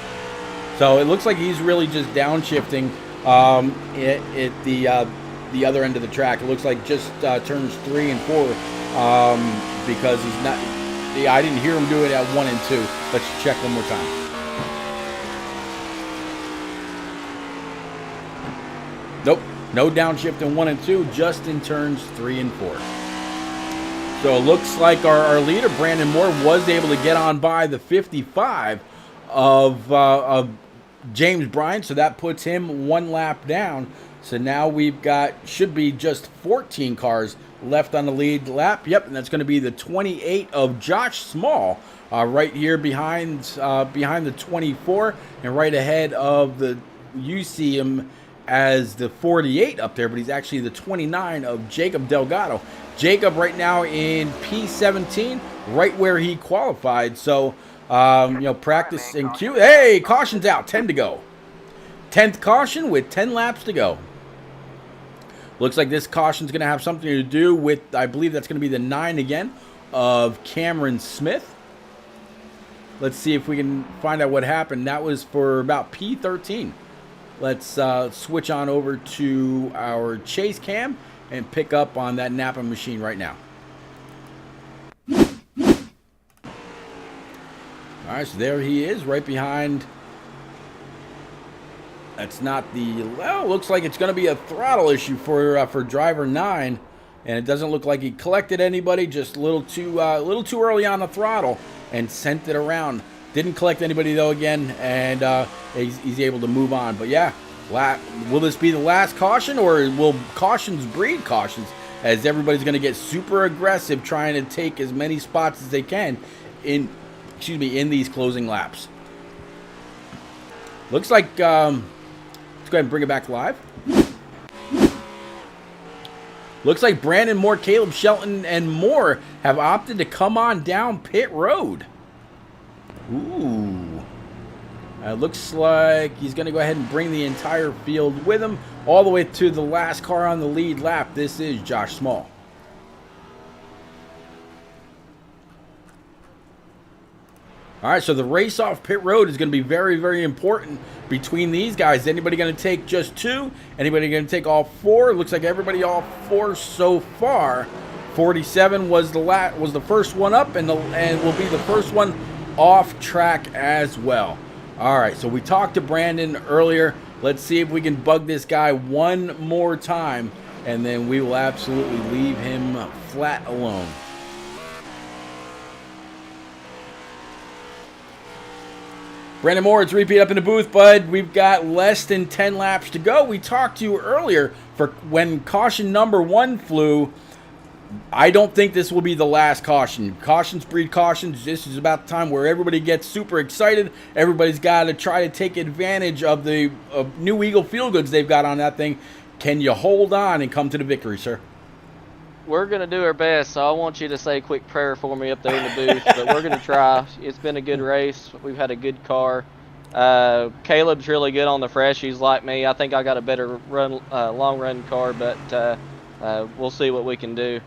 So it looks like he's really just downshifting at the other end of the track. It looks like just turns 3 and 4 because he's not. I didn't hear him do it at 1 and 2. Let's check one more time. Nope, no downshift in 1 and 2, just in turns 3 and 4. So it looks like our leader, Brandon Moore, was able to get on by the 55 of James Bryant. So that puts him 1 lap down. So now we've got, should be just 14 cars left on the lead lap. Yep, and that's going to be the 28 of Josh Small right here behind the 24 and right ahead of the, you see him as the 48 up there, but he's actually the 29 of Jacob Delgado. Jacob right now in P17, right where he qualified. So, practice in Q. Hey, caution's out, 10 to go. 10th caution with 10 laps to go. Looks like this caution's going to have something to do with, I believe that's going to be the 9 again of Cameron Smith. Let's see if we can find out what happened. That was for about P13. Let's switch on over to our chase cam and pick up on that Napa machine right now. All right, so there he is, right behind. That's not the, well, looks like it's going to be a throttle issue for driver 9, and it doesn't look like he collected anybody, just a little too early on the throttle and sent it around. Didn't collect anybody though again, and he's able to move on. But yeah, will this be the last caution, or will cautions breed cautions as everybody's going to get super aggressive trying to take as many spots as they can in these closing laps? Looks like let's go ahead and bring it back live. Looks like Brandon Moore, Caleb Shelton, and Moore have opted to come on down pit road. Ooh. Looks like he's going to go ahead and bring the entire field with him all the way to the last car on the lead lap. This is Josh Small. All right, so the race off pit road is going to be very, very important between these guys. Anybody going to take just 2? Anybody going to take all 4? It looks like everybody all 4 so far. 47 was the first one up, and will be the first one off track as well. All right, so we talked to Brandon earlier. Let's see if we can bug this guy one more time, and then we will absolutely leave him flat alone. Brandon Moore, it's repeat up in the booth, bud. We've got less than 10 laps to go. We talked to you earlier for when caution number 1 flew. I don't think this will be the last caution. Cautions breed cautions. This is about the time where everybody gets super excited. Everybody's got to try to take advantage of the new Eagle feel goods they've got on that thing. Can you hold on and come to the victory, sir? We're going to do our best, so I want you to say a quick prayer for me up there in the booth, but we're going to try. It's been a good race. We've had a good car. Caleb's really good on the freshies like me. I think I got a better long run car, but we'll see what we can do.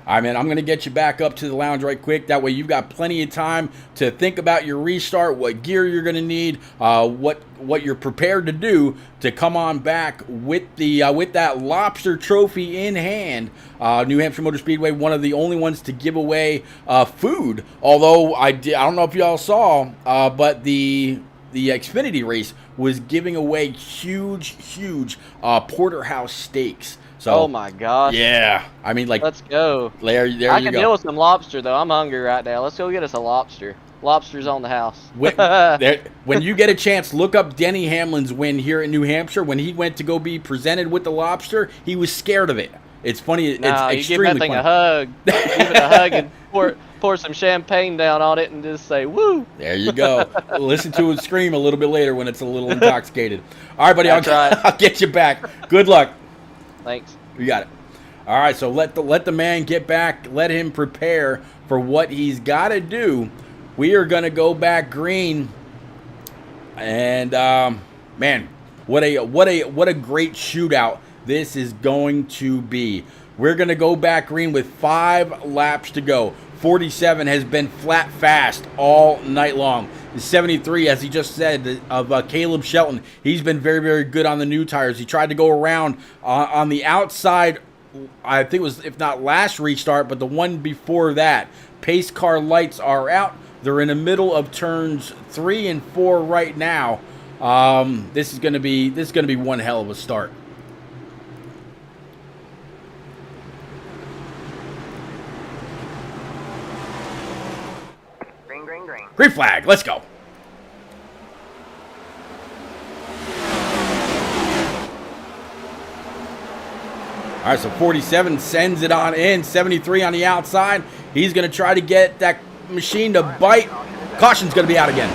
All right, man, I'm going to get you back up to the lounge right quick. That way you've got plenty of time to think about your restart, what gear you're going to need, what you're prepared to do to come on back with that lobster trophy in hand. New Hampshire Motor Speedway, one of the only ones to give away food. Although I don't know if y'all saw, but the Xfinity race was giving away huge porterhouse steaks. So, oh my gosh! Yeah, I mean, like, let's go. There I can deal with some lobster though. I'm hungry right now. Let's go get us a lobster. Lobster's on the house. When you get a chance, look up Denny Hamlin's win here in New Hampshire. When he went to go be presented with the lobster, he was scared of it. It's funny. It's extremely you give that thing funny. a hug. Give it a hug and pour some champagne down on it and just say woo. There you go. Listen to it scream a little bit later when it's a little intoxicated. All right, buddy. I'll get you back. Good luck. Thanks. You got it. All right, so let the man get back. Let him prepare for what he's got to do. We are going to go back green. And man, what a great shootout this is going to be. We're going to go back green with 5 laps to go. 47 has been flat fast all night long. The 73, as he just said, of Caleb Shelton, he's been very good on the new tires. He tried to go around on the outside, I think it was, if not last restart, but the one before that. Pace car lights are out. They're in the middle of turns 3 and 4 right now. This is gonna be one hell of a start. Green flag, let's go. All right, so 47 sends it on in. 73 on the outside. He's going to try to get that machine to bite. Caution's going to be out again.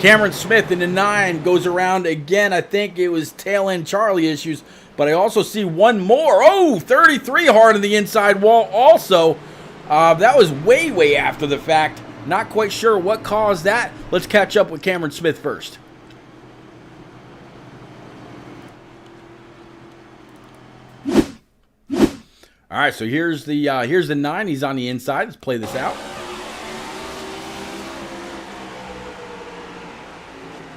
Cameron Smith in the 9 goes around again. I think it was tail end Charlie issues, but I also see one more. Oh, 33 hard on the inside wall also. That was way after the fact. Not quite sure what caused that. Let's catch up with Cameron Smith first. All right, so here's the 9. He's on the inside. Let's play this out.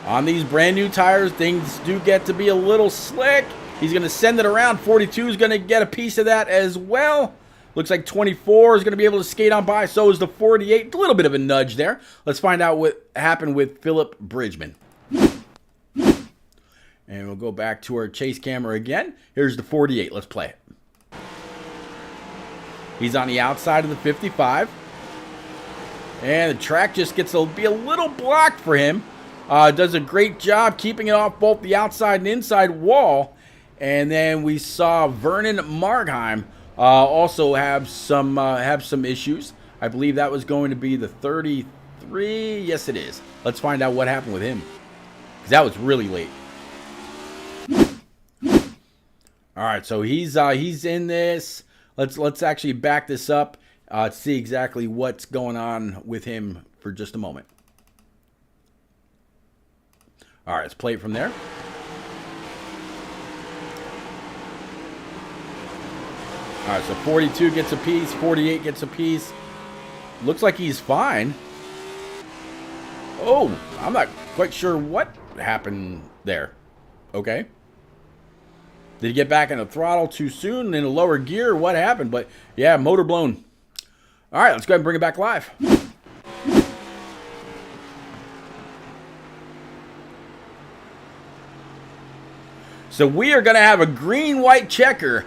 On these brand new tires, things do get to be a little slick. He's going to send it around. 42 is going to get a piece of that as well. Looks like 24 is going to be able to skate on by. So is the 48. A little bit of a nudge there. Let's find out what happened with Philip Bridgman. And we'll go back to our chase camera again. Here's the 48. Let's play it. He's on the outside of the 55. And the track just gets to be a little blocked for him. Does a great job keeping it off both the outside and inside wall. And then we saw Vernon Margheim also have some issues. I believe that was going to be the 33. Yes, it is. Let's find out what happened with him, because that was really late. All right, so he's in this. Let's actually back this up to see exactly what's going on with him for just a moment. All right, let's play it from there. All right, so 42 gets a piece, 48 gets a piece. Looks like he's fine. Oh, I'm not quite sure what happened there. Okay. Did he get back in the throttle too soon in a lower gear? What happened? But yeah, motor blown. All right, let's go ahead and bring it back live. So we are going to have a green-white checker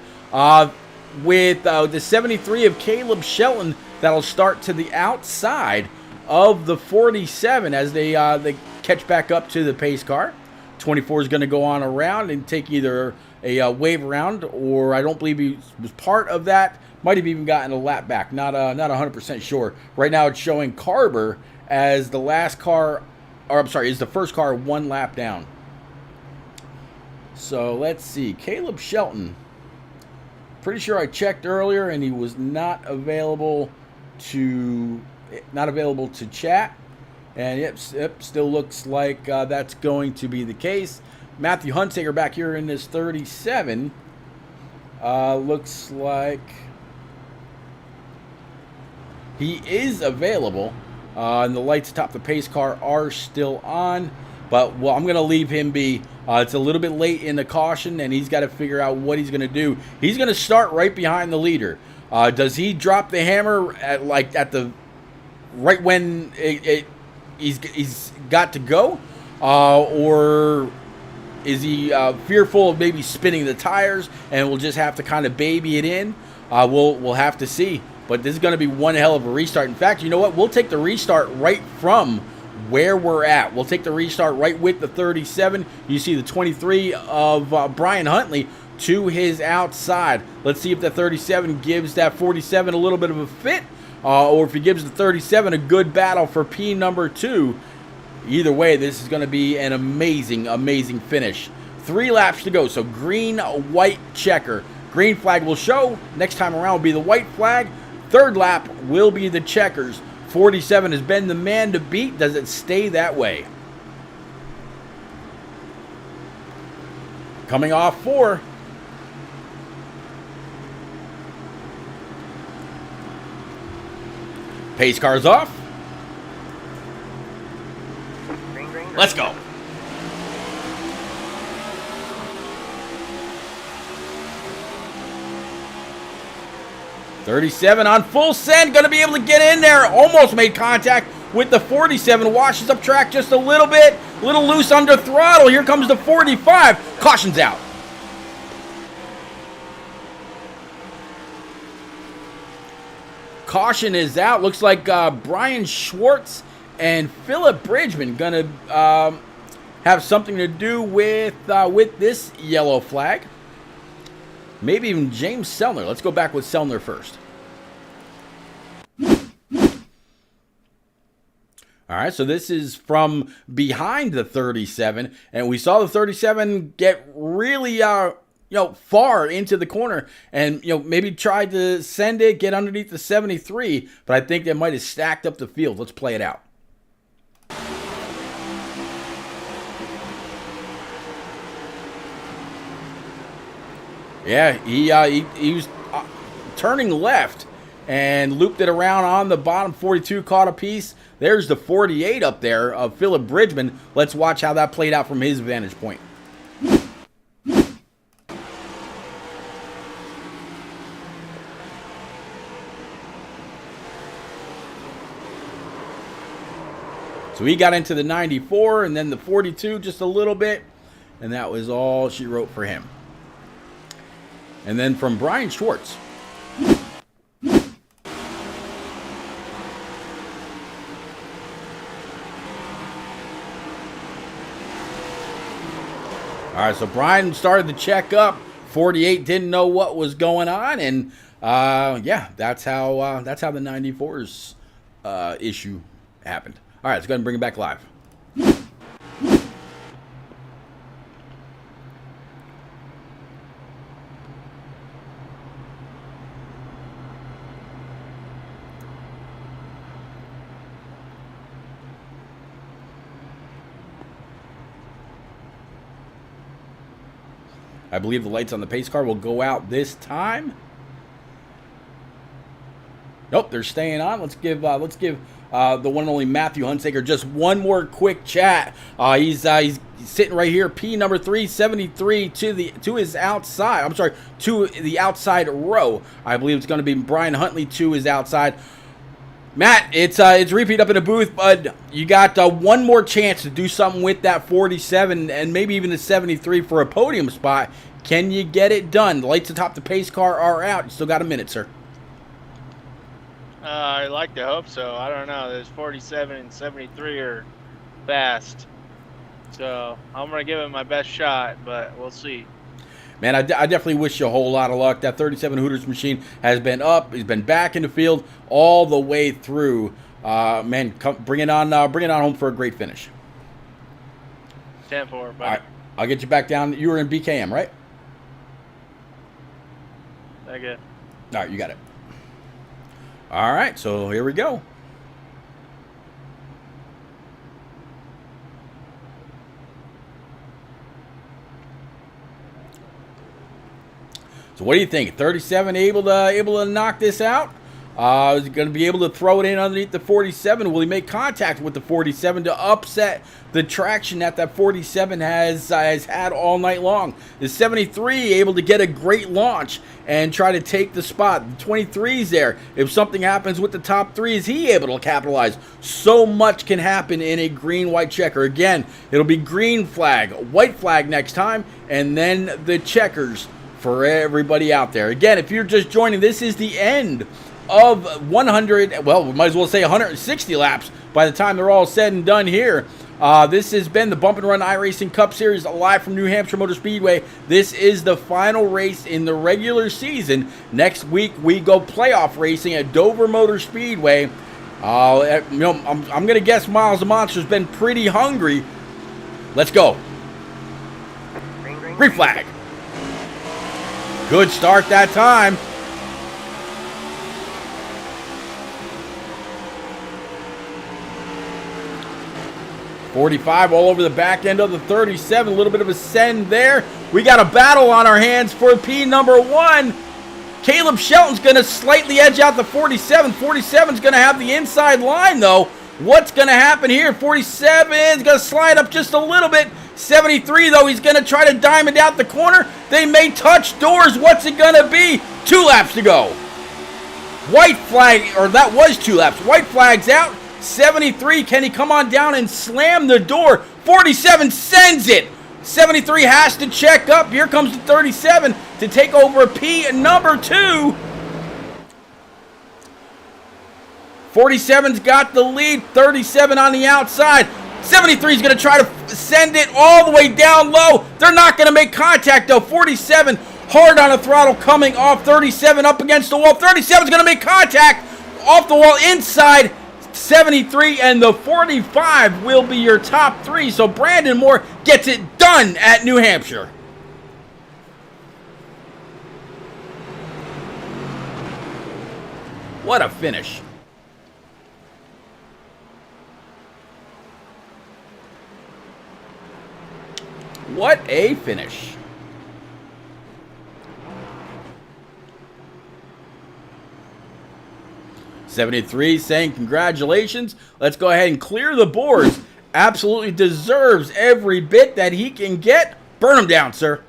with the 73 of Caleb Shelton that'll start to the outside of the 47 as they catch back up to the pace car. 24 is going to go on around and take either a wave around, or I don't believe he was part of that. Might have even gotten a lap back. Not 100% sure. Right now it's showing Carver as the last car, or I'm sorry, is the first car 1 lap down. So let's see. Caleb Shelton. Pretty sure I checked earlier and he was not available to chat. And yep, still looks like that's going to be the case. Matthew Hunsaker back here in this 37. Looks like he is available. And the lights atop the pace car are still on. But, well, I'm going to leave him be. It's a little bit late in the caution, and he's got to figure out what he's going to do. He's going to start right behind the leader. Does he drop the hammer at the right when he's got to go, or is he fearful of maybe spinning the tires, and we'll just have to kind of baby it in? We'll have to see. But this is going to be one hell of a restart. In fact, you know what? We'll take the restart right from where we're at. We'll take the restart right with the 37. You see the 23 of Brian Huntley to his outside. Let's see if the 37 gives that 47 a little bit of a fit, or if he gives the 37 a good battle for P number 2. Either way, this is going to be an amazing, amazing finish. 3 laps to go, so green, white, checker. Green flag will show. Next time around will be the white flag. 3rd lap will be the checkers. 47 has been the man to beat. Does it stay that way? Coming off 4. Pace car's off. Green, green, green. Let's go. .37 on full send, going to be able to get in there. Almost made contact with the 47. Washes up track just a little bit. A little loose under throttle. Here comes the 45. Caution's out. Caution is out. Looks like Brian Schwartz and Philip Bridgman going to have something to do with this yellow flag. Maybe even James Sellner. Let's go back with Sellner first. All right, so this is from behind the 37, and we saw the 37 get really, far into the corner, and maybe tried to send it, get underneath the 73, but I think they might have stacked up the field. Let's play it out. Yeah, he was turning left and looped it around on the bottom. 42 caught a piece. There's the 48 up there of Philip Bridgman. Let's watch how that played out from his vantage point. So he got into the 94 and then the 42 just a little bit, and that was all she wrote for him. And then from Brian Schwartz. All right, so Brian started to check up. 48 didn't know what was going on, and yeah, that's how the 94's issue happened. All right, let's go ahead and bring it back live. I believe the lights on the pace car will go out this time. Nope, they're staying on. Let's give the one and only Matthew Hunsaker just one more quick chat. He's sitting right here. P number 373 to his outside. I'm sorry, to the outside row. I believe it's going to be Brian Huntley to his outside. Matt, it's repeat up in the booth, bud. You got one more chance to do something with that 47 and maybe even the 73 for a podium spot. Can you get it done? The lights atop the pace car are out. You still got a minute, sir. I like to hope so. I don't know. Those 47 and 73 are fast. So I'm going to give it my best shot, but we'll see. man, I definitely wish you a whole lot of luck. That 37 Hooters machine has been up, he's been back in the field all the way through. Man, bring it on home for a great finish. 10-4, buddy. All right, I'll get you back down. You were in BKM, right? Okay. All right, you got it. All right, so here we go. So what do you think? 37 able to knock this out? Is he going to be able to throw it in underneath the 47? Will he make contact with the 47 to upset the traction that 47 has had all night long? Is 73 able to get a great launch and try to take the spot? The 23's there. If something happens with the top three, is he able to capitalize? So much can happen in a green-white checker. Again, it'll be green flag, white flag next time, and then the checkers for everybody out there. Again, if you're just joining, this is the end of 100, well, we might as well say 160 laps by the time they're all said and done here. This has been the Bump and Run iRacing Cup Series live from New Hampshire Motor Speedway. This is the final race in the regular season. Next week, we go playoff racing at Dover Motor Speedway. I'm going to guess Miles the Monster's been pretty hungry. Let's go. Green flag. Good start that time. .45 all over the back end of the 37. A little bit of a send there. We got a battle on our hands for P number 1. Caleb Shelton's going to slightly edge out the 47. 47's going to have the inside line, though. What's going to happen here? 47 is going to slide up just a little bit. 73, though, he's going to try to diamond out the corner. They may touch doors. What's it going to be? 2 laps to go. White flag, or that was 2 laps. White flag's out. 73, can he come on down and slam the door? 47 sends it. 73 has to check up. Here comes the 37 to take over P number 2. 47's got the lead. 37 on the outside. 73 is going to try to send it all the way down low. They're not going to make contact, though. 47 hard on the throttle coming off. 37 up against the wall. 37 is going to make contact off the wall inside. 73 and the 45 will be your top 3. So Brandon Moore gets it done at New Hampshire. What a finish. What a finish. .73 saying congratulations. Let's go ahead and clear the boards. Absolutely deserves every bit that he can get. Burn him down, sir.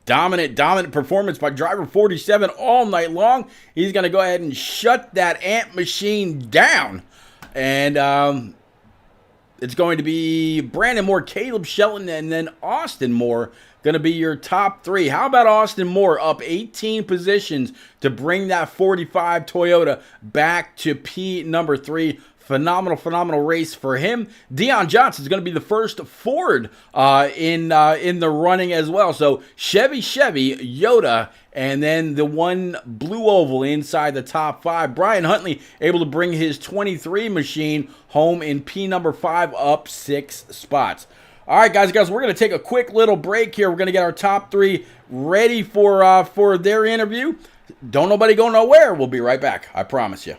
Dominant performance by driver 47 all night long. He's going to go ahead and shut that ant machine down. And it's going to be Brandon Moore, Caleb Shelton, and then Austin Moore going to be your top 3. How about Austin Moore up 18 positions to bring that 45 Toyota back to P number 3? Phenomenal race for him. Deion Johnson is going to be the first Ford in the running as well. So Chevy, Yoda, and then the one blue oval inside the top 5. Brian Huntley able to bring his 23 machine home in P number 5 up 6 spots. All right, guys, we're going to take a quick little break here. We're going to get our top 3 ready for their interview. Don't nobody go nowhere. We'll be right back. I promise you.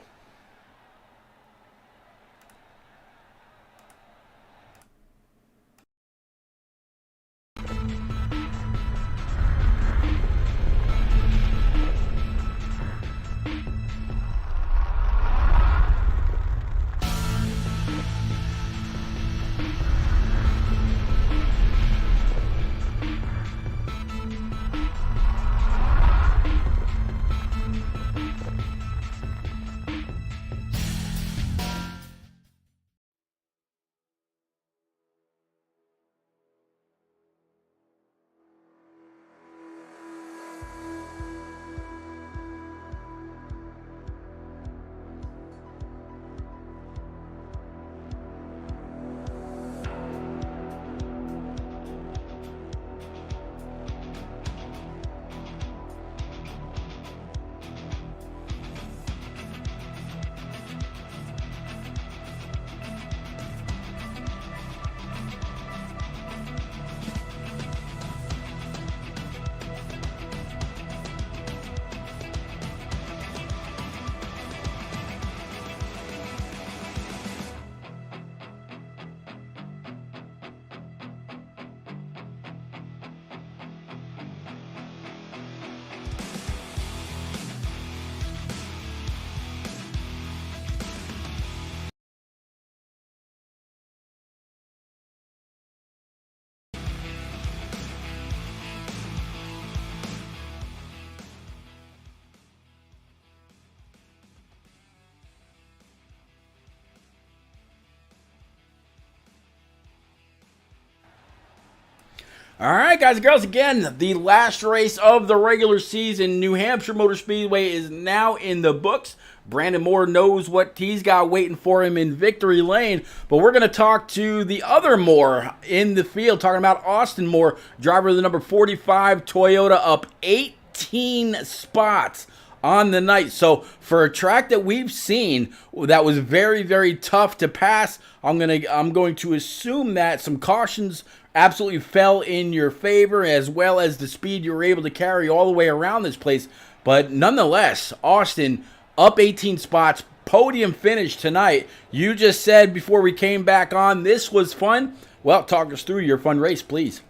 All right, guys and girls, again, the last race of the regular season, New Hampshire Motor Speedway, is now in the books. Brandon Moore knows what he's got waiting for him in victory lane, but we're going to talk to the other Moore in the field, talking about Austin Moore, driver of the number 45 Toyota, up 18 spots on the night. So for a track that we've seen that was very, very tough to pass, I'm going to assume that some cautions absolutely fell in your favor, as well as the speed you were able to carry all the way around this place. But nonetheless, Austin up 18 spots, podium finish tonight. You just said before we came back on, this was fun. Well, talk us through your fun race, please.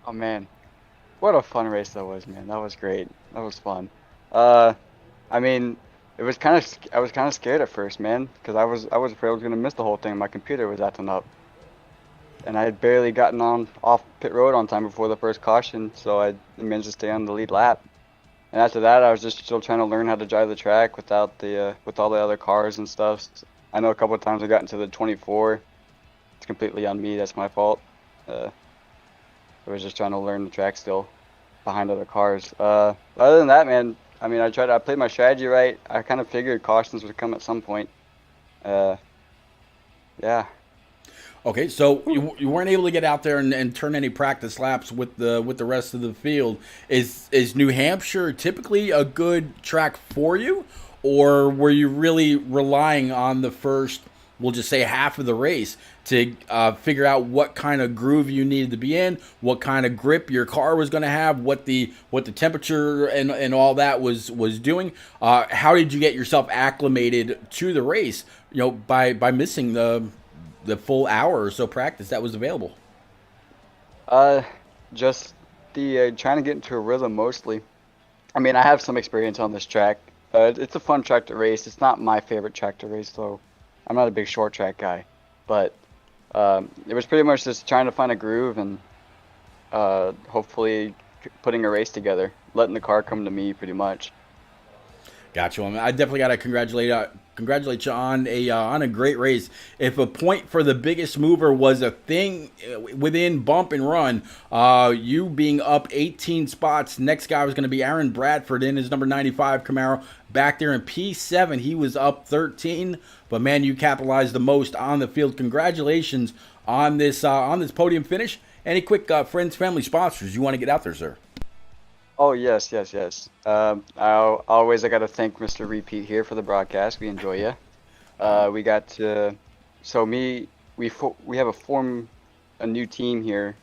Oh man, what a fun race that was, man. That was great. That was fun. I mean, I was kind of scared at first, man, because I was afraid I was gonna miss the whole thing. My computer was acting up, and I had barely gotten off pit road on time before the first caution, so I managed to stay on the lead lap. And after that, I was just still trying to learn how to drive the track with all the other cars and stuff. I know a couple of times I got into the 24. It's completely on me. That's my fault. I was just trying to learn the track still behind other cars. Other than that, man, I mean, I played my strategy right. I kind of figured cautions would come at some point. Yeah. Okay, so you weren't able to get out there and turn any practice laps with the rest of the field. Is New Hampshire typically a good track for you, or were you really relying on the first, we'll just say, half of the race to figure out what kind of groove you needed to be in, what kind of grip your car was going to have, what the temperature and all that was doing? How did you get yourself acclimated to the race? By missing the full hour or so practice that was available? Just the trying to get into a rhythm mostly. I mean, I have some experience on this track. It's a fun track to race. It's not my favorite track to race, though. I'm not a big short track guy, but it was pretty much just trying to find a groove and hopefully putting a race together, letting the car come to me pretty much. Gotcha. I definitely got to congratulate you on a great race. If a point for the biggest mover was a thing within bump and run, you being up 18 spots, next guy was going to be Aaron Bradford in his number 95 Camaro back there in P7. He was up 13, but man, you capitalized the most on the field. Congratulations on this podium finish. Any quick friends, family, sponsors you want to get out there, sir? Oh, yes. I got to thank Mr. Repeat here for the broadcast. We enjoy you. We got to, we have a a new team here,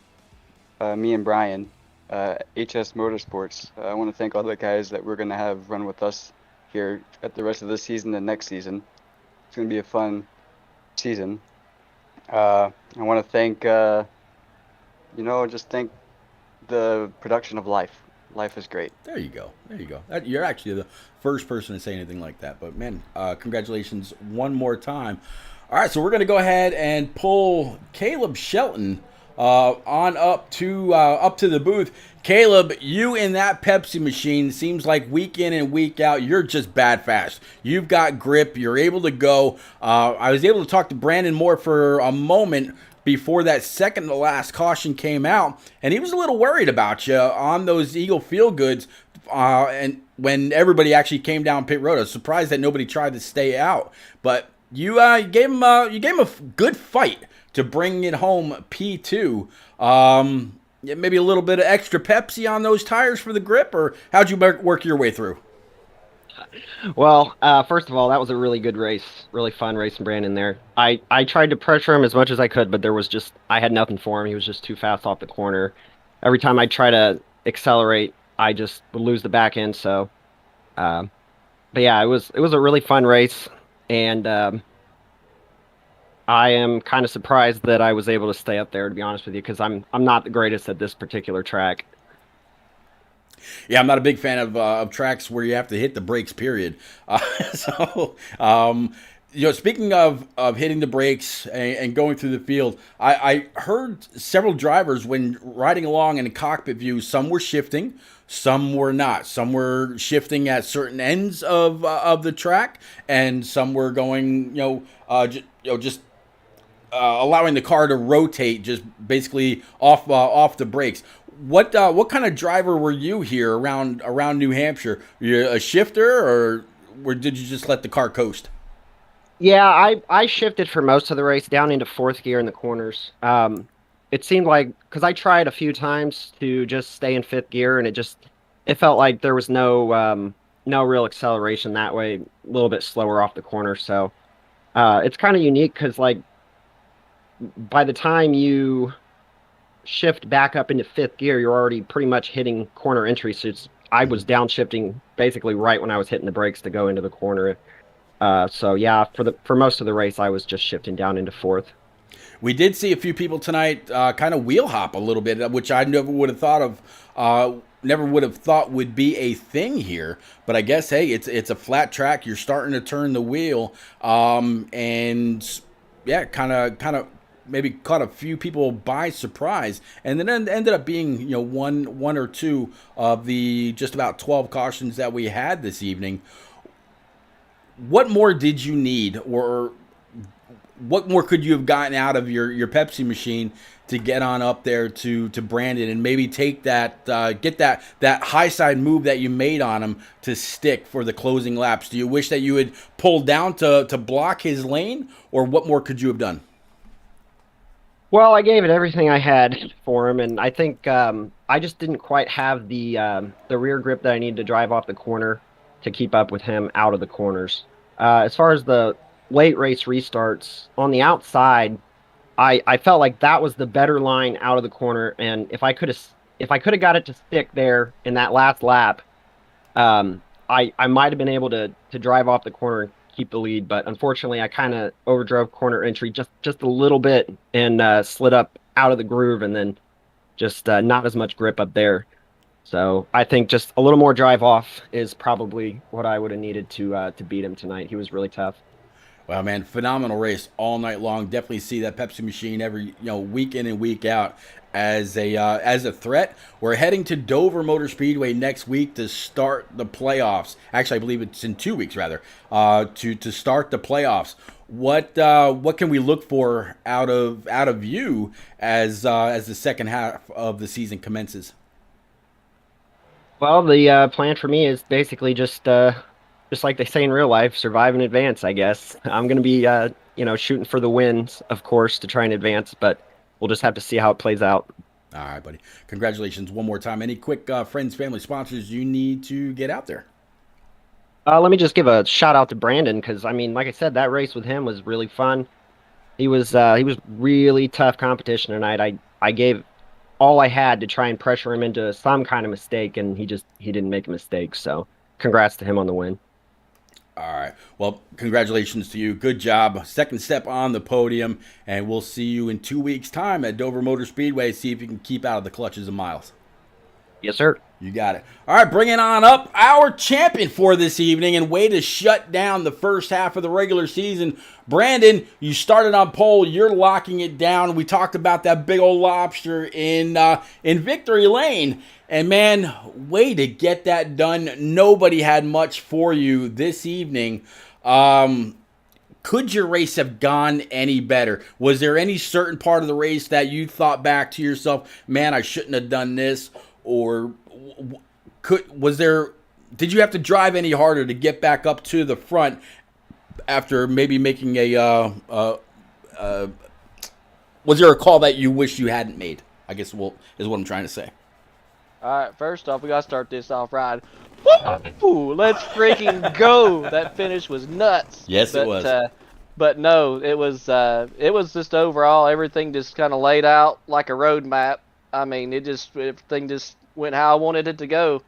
me and Brian, HS Motorsports. I want to thank all the guys that we're going to have run with us here at the rest of this season and next season. It's going to be a fun season. I want to thank, just thank the production of Life. Life is great. There you go. There you go. You're actually the first person to say anything like that. But, man, congratulations one more time. All right, so we're going to go ahead and pull Caleb Shelton on up to the booth. Caleb, you in that Pepsi machine, seems like week in and week out, you're just bad fast. You've got grip. You're able to go. I was able to talk to Brandon Moore for a moment before that second to last caution came out, and he was a little worried about you on those Eagle Feel Goods. And when everybody actually came down pit road, I was surprised that nobody tried to stay out. But you gave him a good fight to bring it home P2. Maybe a little bit of extra Pepsi on those tires for the grip, or how'd you work your way through? Well, first of all, that was a really good race. Really fun racing Brandon there. I tried to pressure him as much as I could, but I had nothing for him. He was just too fast off the corner. Every time I try to accelerate, I just would lose the back end. So, but yeah, it was a really fun race, and I am kind of surprised that I was able to stay up there, to be honest with you, because I'm not the greatest at this particular track. Yeah, I'm not a big fan of tracks where you have to hit the brakes, period. Speaking of hitting the brakes and going through the field, I heard several drivers when riding along in a cockpit view, some were shifting, some were not. Some were shifting at certain ends of the track, and some were going, just allowing the car to rotate, just basically off the brakes. What kind of driver were you here around New Hampshire? Were you a shifter, or did you just let the car coast? Yeah, I shifted for most of the race down into fourth gear in the corners. It seemed like, because I tried a few times to just stay in fifth gear, and it felt like there was no real acceleration that way, a little bit slower off the corner. So it's kind of unique because, like, by the time you shift back up into fifth gear, you're already pretty much hitting corner entry. So I was downshifting basically right when I was hitting the brakes to go into the corner. So yeah, for most of the race, I was just shifting down into fourth. We did see a few people tonight kind of wheel hop a little bit, which I never would have thought would be a thing here. But I guess, hey, it's a flat track. You're starting to turn the wheel, and yeah, kind of maybe caught a few people by surprise, and then ended up being one or two of the just about 12 cautions that we had this evening. What more did you need, or what more could you have gotten out of your Pepsi machine to get on up there to Brandon and maybe take that get that high side move that you made on him to stick for the closing laps? Do you wish that you had pulled down to block his lane, or what more could you have done? Well, I gave it everything I had for him, and I think I just didn't quite have the rear grip that I needed to drive off the corner to keep up with him out of the corners. As far as the late race restarts, on the outside, I felt like that was the better line out of the corner, and if I could have got it to stick there in that last lap, I might have been able to drive off the corner and keep the lead, but unfortunately I kind of overdrove corner entry just a little bit and slid up out of the groove, and then just not as much grip up there. So I think just a little more drive off is probably what I would have needed to beat him tonight. He was really tough. Well, man, phenomenal race all night long. Definitely see that Pepsi machine every week in and week out as a threat. We're heading to Dover Motor Speedway next week to start the playoffs. Actually, I believe it's in 2 weeks rather. To start the playoffs. What can we look for out of you as the second half of the season commences? Well, the plan for me is basically just like they say in real life, survive and advance, I guess. I'm going to be, shooting for the wins, of course, to try and advance, but we'll just have to see how it plays out. All right, buddy. Congratulations one more time. Any quick friends, family, sponsors you need to get out there? Let me just give a shout out to Brandon because, like I said, that race with him was really fun. He was really tough competition tonight. I gave all I had to try and pressure him into some kind of mistake, and he didn't make a mistake. So congrats to him on the win. All right. Well, congratulations to you. Good job. Second step on the podium, and we'll see you in 2 weeks' time at Dover Motor Speedway. See if you can keep out of the clutches of Miles. Yes, sir. You got it. All right, bringing on up our champion for this evening and way to shut down the first half of the regular season. Brandon, you started on pole. You're locking it down. We talked about that big old lobster in Victory Lane. And, man, way to get that done. Nobody had much for you this evening. Could your race have gone any better? Was there any certain part of the race that you thought back to yourself, man, I shouldn't have done this? Or did you have to drive any harder to get back up to the front after maybe making was there a call that you wish you hadn't made? I guess is what I'm trying to say. All right, first off, we got to start this off right. Woo! Let's freaking go. That finish was nuts. Yes, it was. But no, it was just overall everything just kind of laid out like a road map. I mean, everything just went how I wanted it to go.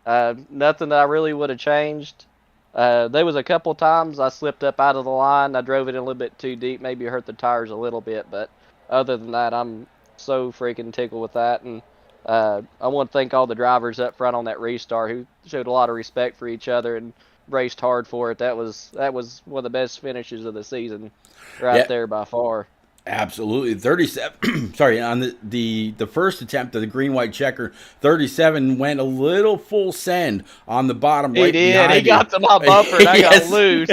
Nothing that I really would have changed. There was a couple times I slipped up out of the line. I drove it in a little bit too deep, maybe hurt the tires a little bit. But other than that, I'm so freaking tickled with that. And I want to thank all the drivers up front on that restart who showed a lot of respect for each other and raced hard for it. That was one of the best finishes of the season right there by far. Absolutely. 37 sorry, on the first attempt of the green white checker, 37 went a little full send on the bottom right behind he got to my bumper and I got loose.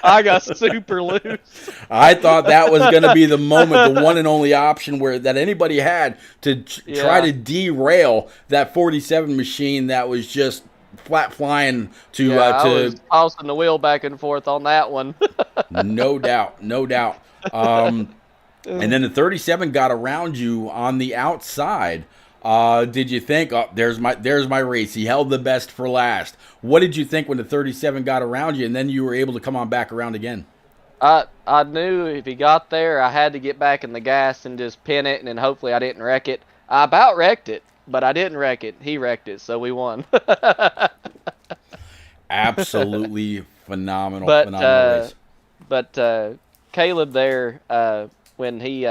I got super loose. I thought that was going to be the moment, the one and only option that anybody had to try to derail that 47 machine that was just flat flying to I was tossing the wheel back and forth on that one. No doubt. And then the 37 got around you on the outside. Did you think, oh, there's my race? He held the best for last. What did you think when the 37 got around you and then you were able to come on back around again? I knew if he got there, I had to get back in the gas and just pin it, and then hopefully I didn't wreck it. I about wrecked it, but I didn't wreck it. He wrecked it, so we won. Absolutely phenomenal race. But Caleb there, when he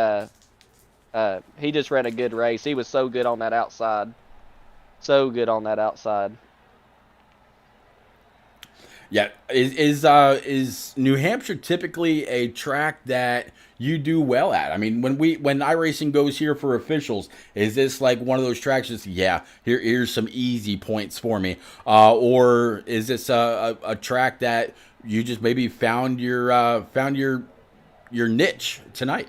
just ran a good race. He was so good on that outside. Yeah, is New Hampshire typically a track that you do well at? I mean, when iRacing goes here for officials, is this like one of those tracks? Just here's some easy points for me, or is this a track that you just maybe found your niche tonight?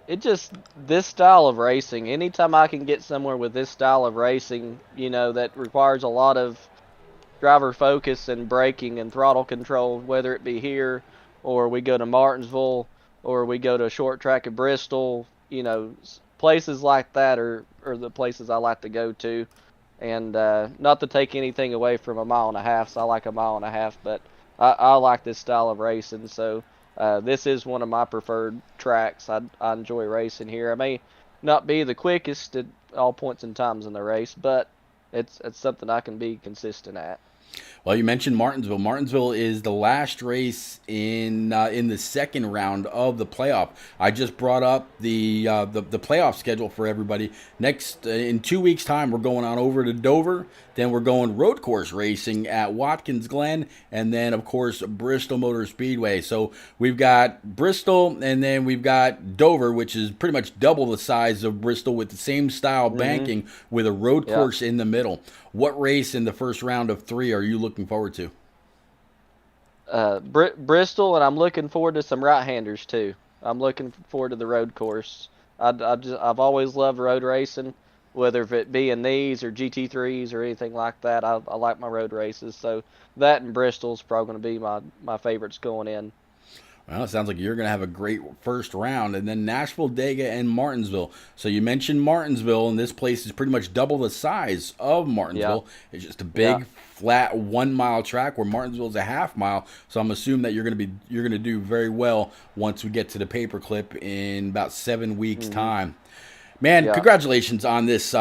This style of racing, anytime I can get somewhere with this style of racing, that requires a lot of driver focus and braking and throttle control, whether it be here or we go to Martinsville or we go to a short track at Bristol, places like that are the places I like to go to. And not to take anything away from a mile and a half, so I like a mile and a half, but I like this style of racing, so this is one of my preferred tracks. I enjoy racing here. I may not be the quickest at all points and times in the race, but it's something I can be consistent at. Well, you mentioned Martinsville. Martinsville is the last race in the second round of the playoff. I just brought up the playoff schedule for everybody. Next, in 2 weeks' time, we're going on over to Dover. Then we're going road course racing at Watkins Glen, and then of course Bristol Motor Speedway. So we've got Bristol, and then we've got Dover, which is pretty much double the size of Bristol with the same style banking with a road course in the middle. What race in the first round of 3 are you looking forward to? Bristol, and I'm looking forward to some right-handers too. I'm looking forward to the road course. I've always loved road racing, whether it be in these or GT3s or anything like that. I like my road races, so that and Bristol's probably going to be my favorites going in. Well, it sounds like you're going to have a great first round. And then Nashville, Dega, and Martinsville. So you mentioned Martinsville, and this place is pretty much double the size of Martinsville. Yeah. It's just a big, flat 1 mile track where Martinsville is a half mile. So I'm assuming that you're going to do very well once we get to the paperclip in about 7 weeks' time. Man, congratulations on this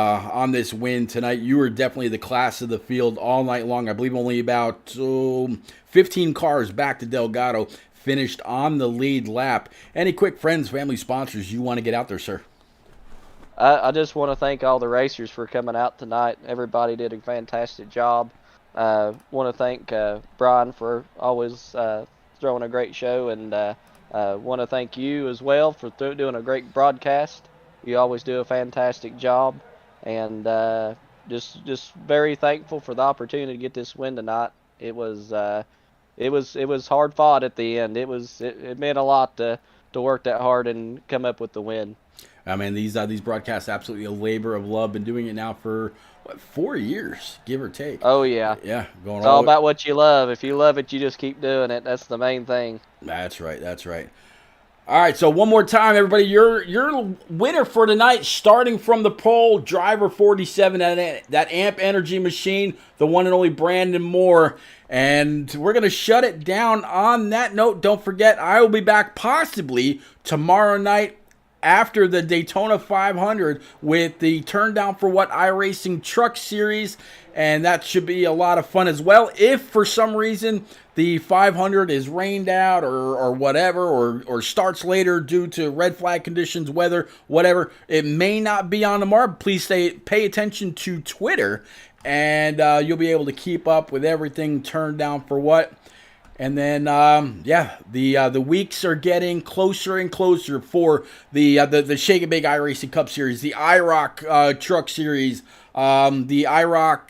win tonight. You were definitely the class of the field all night long. I believe only about 15 cars back to Delgado finished on the lead lap. Any quick friends, family, sponsors you want to get out there, sir? I just want to thank all the racers for coming out tonight. Everybody did a fantastic job. Want to thank Brian for always throwing a great show, and want to thank you as well for doing a great broadcast. You always do a fantastic job, and just very thankful for the opportunity to get this win tonight. It was hard fought at the end. It meant a lot to work that hard and come up with the win. I mean, these broadcasts absolutely a labor of love. Been doing it now for 4 years, give or take. Oh yeah, yeah. It's all about what you love. If you love it, you just keep doing it. That's the main thing. That's right. That's right. All right, so one more time, everybody. Your winner for tonight, starting from the pole, driver 47, that Amp Energy machine, the one and only Brandon Moore. And we're going to shut it down on that note. Don't forget, I will be back possibly tomorrow night after the Daytona 500 with the Turn Down for What iRacing Truck Series, and that should be a lot of fun as well. If for some reason the 500 is rained out or whatever, or starts later due to red flag conditions, weather, whatever, it may not be on tomorrow. Please pay attention to Twitter, and you'll be able to keep up with everything Turned Down for What. And then, the weeks are getting closer and closer for the Shake and Bake iRacing Cup Series, the iRock Truck Series, the iRock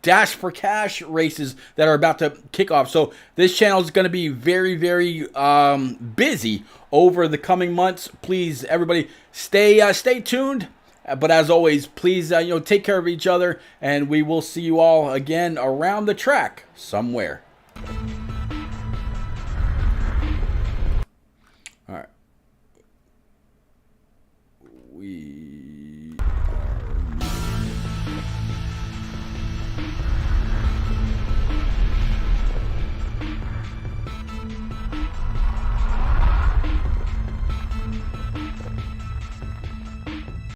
Dash for Cash races that are about to kick off. So this channel is going to be very, very busy over the coming months. Please, everybody, stay tuned. But as always, please, take care of each other, and we will see you all again around the track somewhere. All right.